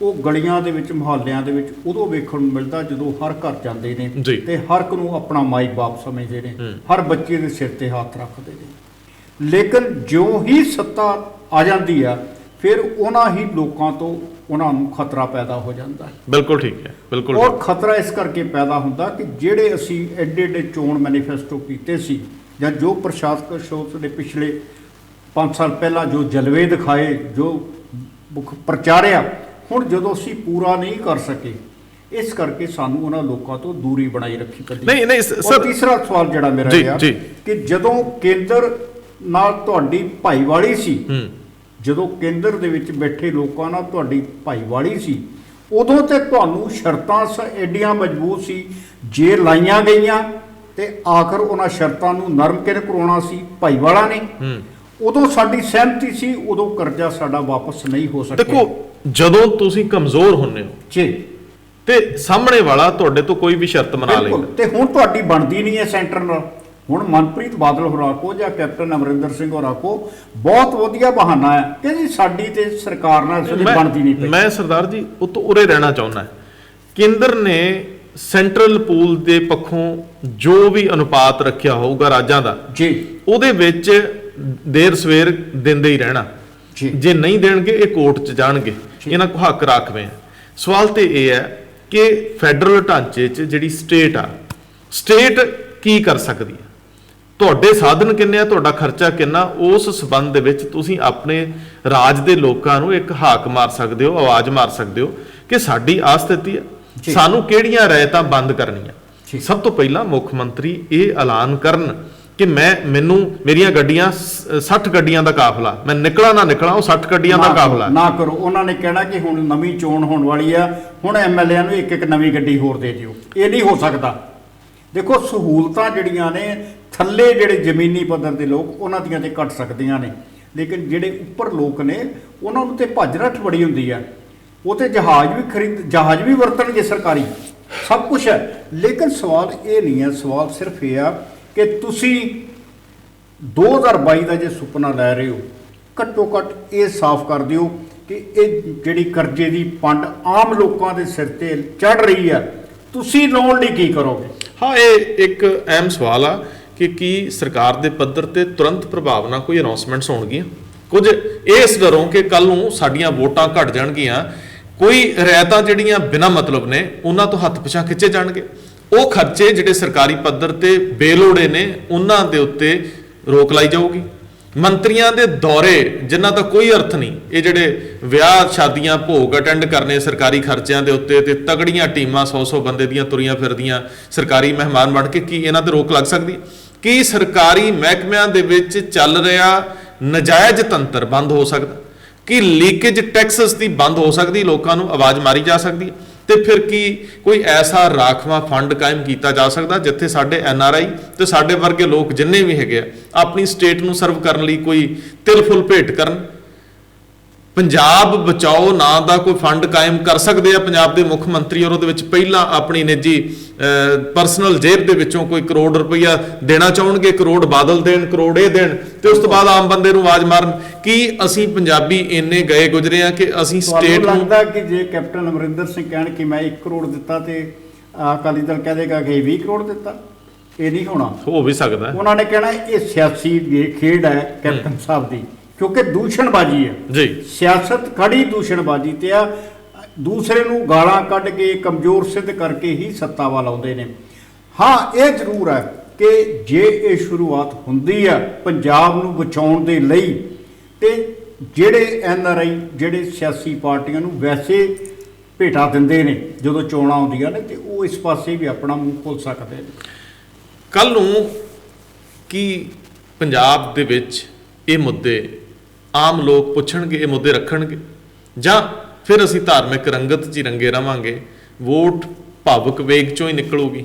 ਉਹ ਗਲੀਆਂ ਦੇ ਵਿੱਚ, ਮੁਹੱਲਿਆਂ ਦੇ ਵਿੱਚ ਉਦੋਂ ਵੇਖਣ ਨੂੰ ਮਿਲਦਾ ਜਦੋਂ ਹਰ ਘਰ ਜਾਂਦੇ ਨੇ ਤੇ ਹਰ ਇੱਕ ਨੂੰ ਆਪਣਾ ਮਾਈ ਬਾਪ ਸਮਝਦੇ ਨੇ, ਹਰ ਬੱਚੇ ਦੇ ਸਿਰ ਤੇ ਹੱਥ ਰੱਖਦੇ ਨੇ। ਲੇਕਿਨ ਜਿਉਂ ਹੀ ਸੱਤਾ ਆ ਜਾਂਦੀ ਆ ਫਿਰ ਉਹਨਾਂ ਹੀ ਲੋਕਾਂ ਤੋਂ ਉਹਨਾਂ ਨੂੰ ਖਤਰਾ ਪੈਦਾ ਹੋ ਜਾਂਦਾ ਹੈ। ਬਿਲਕੁਲ ਠੀਕ ਹੈ, ਬਿਲਕੁਲ। ਔਰ ਖਤਰਾ ਇਸ ਕਰਕੇ ਪੈਦਾ ਹੁੰਦਾ ਕਿ ਜਿਹੜੇ ਅਸੀਂ ਐਡੇ ਐਡੇ ਚੋਣ ਮੈਨੀਫੈਸਟੋ ਕੀਤੇ ਸੀ ਜਾਂ ਜੋ ਪ੍ਰਸ਼ਾਸਕ ਸ਼ੋਅ ਦੇ ਪਿਛਲੇ 5 ਸਾਲ ਪਹਿਲਾਂ ਜੋ ਜਲਵੇ ਦਿਖਾਏ, ਜੋ ਪ੍ਰਚਾਰਿਆ, ਹੁਣ ਜਦੋਂ ਅਸੀਂ ਪੂਰਾ ਨਹੀਂ ਕਰ ਸਕੇ, ਇਸ ਕਰਕੇ ਸਾਨੂੰ ਉਹਨਾਂ ਲੋਕਾਂ ਤੋਂ ਦੂਰੀ ਬਣਾਈ ਰੱਖੀ ਪੈਂਦੀ। ਨਹੀਂ ਸਰ, ਤੀਸਰਾ ਸਵਾਲ ਜਿਹੜਾ ਮੇਰਾ ਹੈ ਕਿ ਜਦੋਂ ਕੇਂਦਰ ਨਾਲ ਤੁਹਾਡੀ ਭਾਈਵਾਲੀ ਸੀ, ਜਦੋਂ ਕੇਂਦਰ ਦੇ ਵਿੱਚ ਬੈਠੇ ਲੋਕਾਂ ਨਾਲ ਤੁਹਾਡੀ ਭਾਈਵਾਲੀ ਸੀ, ਉਦੋਂ ਤੇ ਤੁਹਾਨੂੰ ਸ਼ਰਤਾਂ ਐਡੀਆਂ ਮਜ਼ਬੂਤ ਸੀ, ਜੇ ਲਾਈਆਂ ਗਈਆਂ ਤੇ ਆਖਰ ਉਹਨਾਂ ਸ਼ਰਤਾਂ ਨੂੰ ਨਰਮ ਕਿਵੇਂ ਕਰਾਉਣਾ ਸੀ ਭਾਈਵਾਲਾ ਨੇ। ਉਦੋਂ ਸਾਡੀ ਸਹਿਮਤੀ ਸੀ, ਉਦੋਂ ਕਰਜ਼ਾ ਸਾਡਾ ਵਾਪਸ ਨਹੀਂ ਹੋ ਸਕਿਆ। ਦੇਖੋ, ਜਦੋਂ ਤੁਸੀਂ ਕਮਜ਼ੋਰ ਹੁੰਦੇ ਹੋ ਜੀ ਤੇ ਸਾਹਮਣੇ ਵਾਲਾ ਤੁਹਾਡੇ ਤੋਂ ਕੋਈ ਵੀ ਸ਼ਰਤ ਮਨਾ ਲੇਗਾ, ਤੇ ਹੁਣ ਤੁਹਾਡੀ ਬਣਦੀ ਨਹੀਂ ਹੈ ਸੈਂਟਰ ਨਾਲ। ਹੁਣ ਮਨਪ੍ਰੀਤ ਬਾਦਲ ਹੋਰਾਂ ਕੋ ਜਾਂ ਕੈਪਟਨ ਅਮਰਿੰਦਰ ਸਿੰਘ ਹੋਰਾਂ ਕੋ ਬਹੁਤ ਵਧੀਆ ਬਹਾਨਾ ਹੈ ਕਿ ਜੀ ਸਾਡੀ ਤੇ ਸਰਕਾਰ ਨਾਲ ਇਸ ਵੇਲੇ ਬਣਦੀ ਨਹੀਂ ਪਈ। ਮੈਂ ਸਰਦਾਰ ਜੀ ਉਤੋਂ ਉਰੇ ਰਹਿਣਾ ਚਾਹੁੰਦਾ। ਕੇਂਦਰ ਨੇ ਸੈਂਟਰਲ ਪੂਲ ਦੇ ਪੱਖੋਂ ਜੋ ਵੀ ਅਨੁਪਾਤ ਰੱਖਿਆ ਹੋਊਗਾ ਰਾਜਾਂ ਦਾ ਜੀ, ਉਹਦੇ ਵਿੱਚ ਦੇਰ ਸਵੇਰ ਦਿੰਦੇ ਹੀ ਰਹਿਣਾ। ਜੇ ਨਹੀਂ ਦੇਣਗੇ ਇਹ ਕੋਰਟ 'ਚ ਜਾਣਗੇ, ਇਹਨਾਂ ਕੋ ਹੱਕ ਰਾਖਵੇਂ। ਸਵਾਲ ਤੇ ਇਹ ਹੈ ਕਿ ਫੈਡਰਲ ਢਾਂਚੇ 'ਚ ਜਿਹੜੀ ਸਟੇਟ ਆ, ਸਟੇਟ ਕੀ ਕਰ ਸਕਦੀ ਹੈ? ਤੁਹਾਡੇ ਸਾਧਨ ਕਿੰਨੇ ਆ, ਤੁਹਾਡਾ ਖਰਚਾ ਕਿੰਨਾ, ਉਸ ਸਬੰਧ ਦੇ ਵਿੱਚ ਤੁਸੀਂ ਆਪਣੇ ਰਾਜ ਦੇ ਲੋਕਾਂ ਨੂੰ ਇੱਕ ਹਾਕ ਮਾਰ ਸਕਦੇ ਹੋ, ਆਵਾਜ਼ ਮਾਰ ਸਕਦੇ ਹੋ ਕਿ ਸਾਡੀ ਆਹ ਸਥਿਤੀ ਹੈ, ਜੀ। ਸਾਨੂੰ ਕਿਹੜੀਆਂ ਰਿਆਇਤਾਂ ਬੰਦ ਕਰਨੀਆਂ। ਜੀ। ਸਭ ਤੋਂ ਪਹਿਲਾਂ ਮੁੱਖ ਮੰਤਰੀ ਇਹ ਐਲਾਨ ਕਰਨ ਕਿ ਮੈਨੂੰ ਮੇਰੀਆਂ ਗੱਡੀਆਂ 60 ਗੱਡੀਆਂ ਦਾ ਕਾਫਲਾ, ਮੈਂ ਨਿਕਲਾਂ ਨਾ ਨਿਕਲਾਂ, ਉਹ 60 ਗੱਡੀਆਂ ਦਾ ਕਾਫਲਾ ਨਾ ਕਰੋ। ਉਹਨਾਂ ਨੇ ਕਹਿਣਾ ਕਿ ਹੁਣ ਨਵੀਂ ਚੋਣ ਹੋਣ ਵਾਲੀ ਆ, ਹੁਣ ਐਮਐਲਏ ਨੂੰ ਇੱਕ ਇੱਕ ਨਵੀਂ ਗੱਡੀ ਹੋਰ ਦੇ ਦਿਓ। ਇਹ ਨਹੀਂ ਹੋ ਸਕਦਾ। ਦੇਖੋ ਸਹੂਲਤਾਂ ਜਿਹੜੀਆਂ ਨੇ ਥੱਲੇ ਜਿਹੜੇ ਜ਼ਮੀਨੀ ਪੱਧਰ ਦੇ ਲੋਕ ਉਹਨਾਂ ਦੀਆਂ ਤੇ ਘਟ ਸਕਦੀਆਂ ਨੇ, ਲੇਕਿਨ ਜਿਹੜੇ ਉੱਪਰ ਲੋਕ ਨੇ ਉਹਨਾਂ ਨੂੰ ਤੇ ਭੱਜ ਰੱਠ ਬੜੀ ਹੁੰਦੀ ਆ। ਉਹ ਤੇ ਜਹਾਜ਼ ਵੀ ਵਰਤਣਗੇ ਸਰਕਾਰੀ, ਸਭ ਕੁਝ ਹੈ। ਲੇਕਿਨ ਸਵਾਲ ਇਹ ਨਹੀਂ ਹੈ, ਸਵਾਲ ਸਿਰਫ ਇਹ ਆ ਕਿ ਤੁਸੀਂ 2022 ਦਾ ਜੇ ਸੁਪਨਾ ਲੈ ਰਹੇ ਹੋ, ਘੱਟੋ ਘੱਟ ਇਹ ਸਾਫ਼ ਕਰ ਦਿਓ ਕਿ ਇਹ ਜਿਹੜੀ ਕਰਜ਼ੇ ਦੀ ਪੰਡ ਆਮ ਲੋਕਾਂ ਦੇ ਸਿਰ ਤੇ ਚੜ ਰਹੀ ਆ, ਤੁਸੀਂ ਲਾਉਣ ਲਈ ਕੀ ਕਰੋਗੇ? ਹਾਂ, ਇਹ ਇੱਕ ਅਹਿਮ ਸਵਾਲ ਆ ਕਿ ਕੀ ਸਰਕਾਰ ਦੇ ਪੱਧਰ ਤੇ ਤੁਰੰਤ ਪ੍ਰਭਾਵ ਨਾਲ ਕੋਈ ਅਨਾਉਂਸਮੈਂਟਸ ਹੋਣਗੀਆਂ। ਕੁਝ ਇਸ ਡਰੋਂ ਕਿ ਕੱਲ ਨੂੰ ਸਾਡੀਆਂ ਵੋਟਾਂ ਘਟ ਜਾਣਗੀਆਂ, ਕੋਈ ਰਿਆਇਤਾਂ ਜਿਹੜੀਆਂ ਬਿਨਾਂ ਮਤਲਬ ਨੇ ਉਹਨਾਂ ਤੋਂ ਹੱਥ ਪਿਛਾਂ ਖਿੱਚੇ ਜਾਣਗੇ। ਉਹ ਖਰਚੇ ਜਿਹੜੇ ਸਰਕਾਰੀ ਪੱਧਰ ਤੇ ਬੇਲੋੜੇ ਨੇ ਉਹਨਾਂ ਦੇ ਉੱਤੇ ਰੋਕ ਲਾਈ ਜਾਊਗੀ। ਮੰਤਰੀਆਂ ਦੇ ਦੌਰੇ ਜਿਨ੍ਹਾਂ ਦਾ ਕੋਈ ਅਰਥ ਨਹੀਂ, ਇਹ ਜਿਹੜੇ ਵਿਆਹ ਸ਼ਾਦੀਆਂ ਭੋਗ ਅਟੈਂਡ ਕਰਨੇ ਸਰਕਾਰੀ ਖਰਚਿਆਂ ਦੇ ਉੱਤੇ ਤੇ ਤਗੜੀਆਂ ਟੀਮਾਂ 100-100 ਬੰਦੇ ਦੀਆਂ ਤੁਰੀਆਂ ਫਿਰਦੀਆਂ ਸਰਕਾਰੀ ਮਹਿਮਾਨ ਬਣ ਕੇ, ਕੀ ਇਹਨਾਂ ਤੇ ਰੋਕ ਲੱਗ ਸਕਦੀ? ਕੀ ਸਰਕਾਰੀ ਮਹਿਕਮਿਆਂ ਦੇ ਵਿੱਚ ਚੱਲ ਰਿਹਾ ਨਜਾਇਜ਼ ਤੰਤਰ ਬੰਦ ਹੋ ਸਕਦਾ? ਕੀ ਲੀਕੇਜ ਟੈਕਸਸ ਦੀ ਬੰਦ ਹੋ ਸਕਦੀ, ਲੋਕਾਂ ਨੂੰ ਆਵਾਜ਼ ਮਾਰੀ ਜਾ ਸਕਦੀ? ਤੇ ਫਿਰ ਕੀ ਕੋਈ ਐਸਾ ਰਾਖਵਾਂ ਫੰਡ ਕਾਇਮ ਕੀਤਾ ਜਾ ਸਕਦਾ ਜਿੱਥੇ ਸਾਡੇ NRI ਤੇ ਸਾਡੇ ਵਰਗੇ ਲੋਕ ਜਿੰਨੇ ਵੀ ਹੈਗੇ ਆ ਆਪਣੀ ਸਟੇਟ ਨੂੰ ਸਰਵ ਕਰਨ ਲਈ ਕੋਈ ਤਿਲ ਫੁੱਲ ਭੇਟ ਕਰਨ? ਪੰਜਾਬ ਬਚਾਓ ਨਾਂ ਦਾ ਕੋਈ ਫੰਡ ਕਾਇਮ ਕਰ ਸਕਦੇ ਆ ਪੰਜਾਬ ਦੇ ਮੁੱਖ ਮੰਤਰੀ, ਔਰ ਉਹਦੇ ਵਿੱਚ ਪਹਿਲਾਂ ਆਪਣੀ ਨਿੱਜੀ ਪਰਸਨਲ ਜੇਬ ਦੇ ਵਿੱਚੋਂ ਕੋਈ ਕਰੋੜ ਰੁਪਈਆ ਦੇਣਾ ਚਾਹਣਗੇ, ਕਰੋੜ ਬਾਦਲ ਦੇਣ, ਕਰੋੜ ਇਹ ਦੇਣ, ਤੇ ਉਸ ਤੋਂ ਬਾਅਦ ਆਮ ਬੰਦੇ ਨੂੰ ਆਵਾਜ਼ ਮਾਰਨ। ਕੀ ਅਸੀਂ ਪੰਜਾਬੀ ਇੰਨੇ ਗਏ ਗੁਜਰੇ ਆ ਕਿ ਅਸੀਂ ਸਟੇਟ ਨੂੰ ਲੱਗਦਾ ਕਿ ਜੇ ਕੈਪਟਨ ਅਮਰਿੰਦਰ ਸਿੰਘ ਕਹਿਣ ਕਿ ਮੈਂ 1 ਕਰੋੜ ਦਿੱਤਾ ਤੇ ਅਕਾਲੀ ਦਲ ਕਹਿ ਦੇਗਾ ਕਿ 20 ਕਰੋੜ ਦਿੱਤਾ? ਇਹ ਨਹੀਂ ਹੋਣਾ। ਹੋ ਵੀ ਸਕਦਾ। ਉਹਨਾਂ ਨੇ ਕਹਿਣਾ ਇਹ ਸਿਆਸੀ ਖੇਡ ਹੈ ਕੈਪਟਨ ਸਾਹਿਬ ਦੀ, ਕਿਉਂਕਿ ਦੂਸ਼ਣਬਾਜ਼ੀ ਹੈ ਜੀ। ਸਿਆਸਤ ਖੜੀ ਦੂਸ਼ਣਬਾਜ਼ੀ ਤੇ ਆ, ਦੂਸਰੇ ਨੂੰ ਗਾਲਾਂ ਕੱਢ ਕੇ ਕਮਜ਼ੋਰ ਸਿੱਧ ਕਰਕੇ ਹੀ ਸੱਤਾ ਵੱਲ ਆਉਂਦੇ ਨੇ। ਹਾਂ, ਇਹ ਜ਼ਰੂਰ ਹੈ ਕਿ ਜੇ ਇਹ ਸ਼ੁਰੂਆਤ ਹੁੰਦੀ ਆ ਪੰਜਾਬ ਨੂੰ ਬਚਾਉਣ ਦੇ ਲਈ, ਤੇ ਜਿਹੜੇ NRI ਜਿਹੜੇ ਸਿਆਸੀ ਪਾਰਟੀਆਂ ਨੂੰ ਵੈਸੇ ਭੇਟਾ ਦਿੰਦੇ ਨੇ ਜਦੋਂ ਚੋਣਾਂ ਆਉਂਦੀਆਂ ਨੇ, ਤੇ ਉਹ ਇਸ ਪਾਸੇ ਵੀ ਆਪਣਾ ਮੂੰਹ ਖੋਲ ਸਕਦੇ ਨੇ। ਕੱਲ ਨੂੰ ਕੀ ਪੰਜਾਬ ਦੇ ਵਿੱਚ ਇਹ ਮੁੱਦੇ ਆਮ ਲੋਕ ਪੁੱਛਣਗੇ, ਇਹ ਮੁੱਦੇ ਰੱਖਣਗੇ, ਜਾਂ ਫਿਰ ਅਸੀਂ ਧਾਰਮਿਕ ਰੰਗਤ 'ਚ ਹੀ ਰੰਗੇ ਰਵਾਂਗੇ, ਵੋਟ ਭਾਵੁਕ ਵੇਗ 'ਚੋਂ ਹੀ ਨਿਕਲੂਗੀ?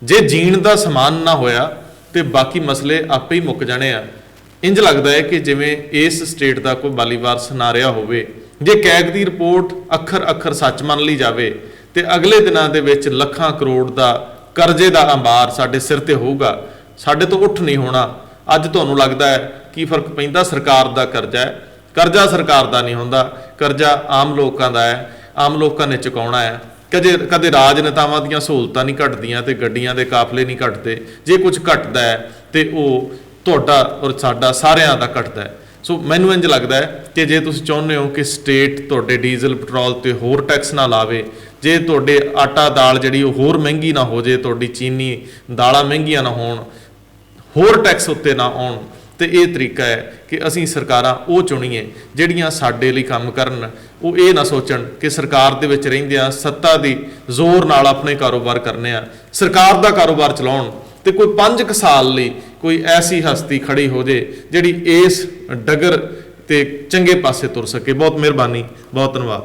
ਜੇ ਜੀਣ ਦਾ ਸਮਾਨ ਨਾ ਹੋਇਆ ਤੇ ਬਾਕੀ ਮਸਲੇ ਆਪੇ ਹੀ ਮੁੱਕ ਜਾਣੇ ਆ। ਇੰਜ ਲੱਗਦਾ ਹੈ ਕਿ ਜਿਵੇਂ ਇਸ ਸਟੇਟ ਦਾ ਕੋਈ ਬਾਲੀਵਾਰਸ ਨਾ ਰਿਹਾ ਹੋਵੇ। ਜੇ ਕੈਗ ਦੀ ਰਿਪੋਰਟ ਅੱਖਰ ਸੱਚ ਮੰਨ ਲਈ ਜਾਵੇ ਤੇ ਅਗਲੇ ਦਿਨਾਂ ਦੇ ਵਿੱਚ ਲੱਖਾਂ ਕਰੋੜ ਦਾ ਕਰਜ਼ੇ ਦਾ ਅੰਬਾਰ ਸਾਡੇ ਸਿਰ ਤੇ ਹੋਊਗਾ, ਸਾਡੇ ਤੋਂ ਉੱਠ ਨਹੀਂ ਹੋਣਾ। ਅੱਜ ਤੁਹਾਨੂੰ ਲੱਗਦਾ ਹੈ ਕੀ ਫਰਕ ਪੈਂਦਾ? ਸਰਕਾਰ ਦਾ ਕਰਜ਼ਾ ਹੈ, ਕਰਜ਼ਾ ਸਰਕਾਰ ਦਾ ਨਹੀਂ ਹੁੰਦਾ, ਕਰਜ਼ਾ ਆਮ ਲੋਕਾਂ ਦਾ ਹੈ, ਆਮ ਲੋਕਾਂ ਨੇ ਚੁਕਾਉਣਾ ਹੈ। ਕਦੇ ਰਾਜਨੇਤਾਵਾਂ ਦੀਆਂ ਸਹੂਲਤਾਂ ਨਹੀਂ ਘਟਦੀਆਂ ਤੇ ਗੱਡੀਆਂ ਦੇ ਕਾਫਲੇ ਨਹੀਂ ਘਟਦੇ। ਜੇ ਕੁਝ ਘਟਦਾ ਹੈ ਤੇ ਉਹ ਤੁਹਾਡਾ ਔਰ ਸਾਡਾ ਸਾਰਿਆਂ ਦਾ ਘਟਦਾ ਹੈ। ਸੋ ਮੈਨੂੰ ਇੰਝ ਲੱਗਦਾ ਹੈ ਕਿ ਜੇ ਤੁਸੀਂ ਚਾਹੁੰਦੇ ਹੋ ਕਿ ਸਟੇਟ ਤੁਹਾਡੇ ਡੀਜ਼ਲ ਪੈਟਰੋਲ ਤੇ ਹੋਰ ਟੈਕਸ ਨਾ ਲਾਵੇ, ਜੇ ਤੁਹਾਡੇ ਆਟਾ ਦਾਲ ਜਿਹੜੀ ਉਹ ਹੋਰ ਮਹਿੰਗੀ ਨਾ ਹੋ ਜੇ, ਤੁਹਾਡੀ ਚੀਨੀ ਦਾਲਾਂ ਮਹਿੰਗੀਆਂ ਨਾ ਹੋਣ, ਹੋਰ ਟੈਕਸ ਉੱਤੇ ਨਾ ਆਉਣ, ਤੇ ਇਹ ਤਰੀਕਾ ਹੈ ਕਿ ਅਸੀਂ ਸਰਕਾਰਾਂ ਉਹ ਚੁਣੀਏ ਜਿਹੜੀਆਂ ਸਾਡੇ ਲਈ ਕੰਮ ਕਰਨ। ਉਹ ਇਹ ਨਾ ਸੋਚਣ ਕਿ ਸਰਕਾਰ ਦੇ ਵਿੱਚ ਰਹਿੰਦਿਆਂ ਸੱਤਾ ਦੀ ਜ਼ੋਰ ਨਾਲ ਆਪਣੇ ਕਾਰੋਬਾਰ ਕਰਨੇ ਆ, ਸਰਕਾਰ ਦਾ ਕਾਰੋਬਾਰ ਚਲਾਉਣ। ਤੇ ਕੋਈ 5 ਸਾਲ ਲਈ ਕੋਈ ਐਸੀ ਹਸਤੀ ਖੜੀ ਹੋ ਜੇ ਜਿਹੜੀ ਇਸ ਡਗਰ ਤੇ ਚੰਗੇ ਪਾਸੇ ਤੁਰ ਸਕੇ। ਬਹੁਤ ਮਿਹਰਬਾਨੀ, ਬਹੁਤ ਧੰਨਵਾਦ।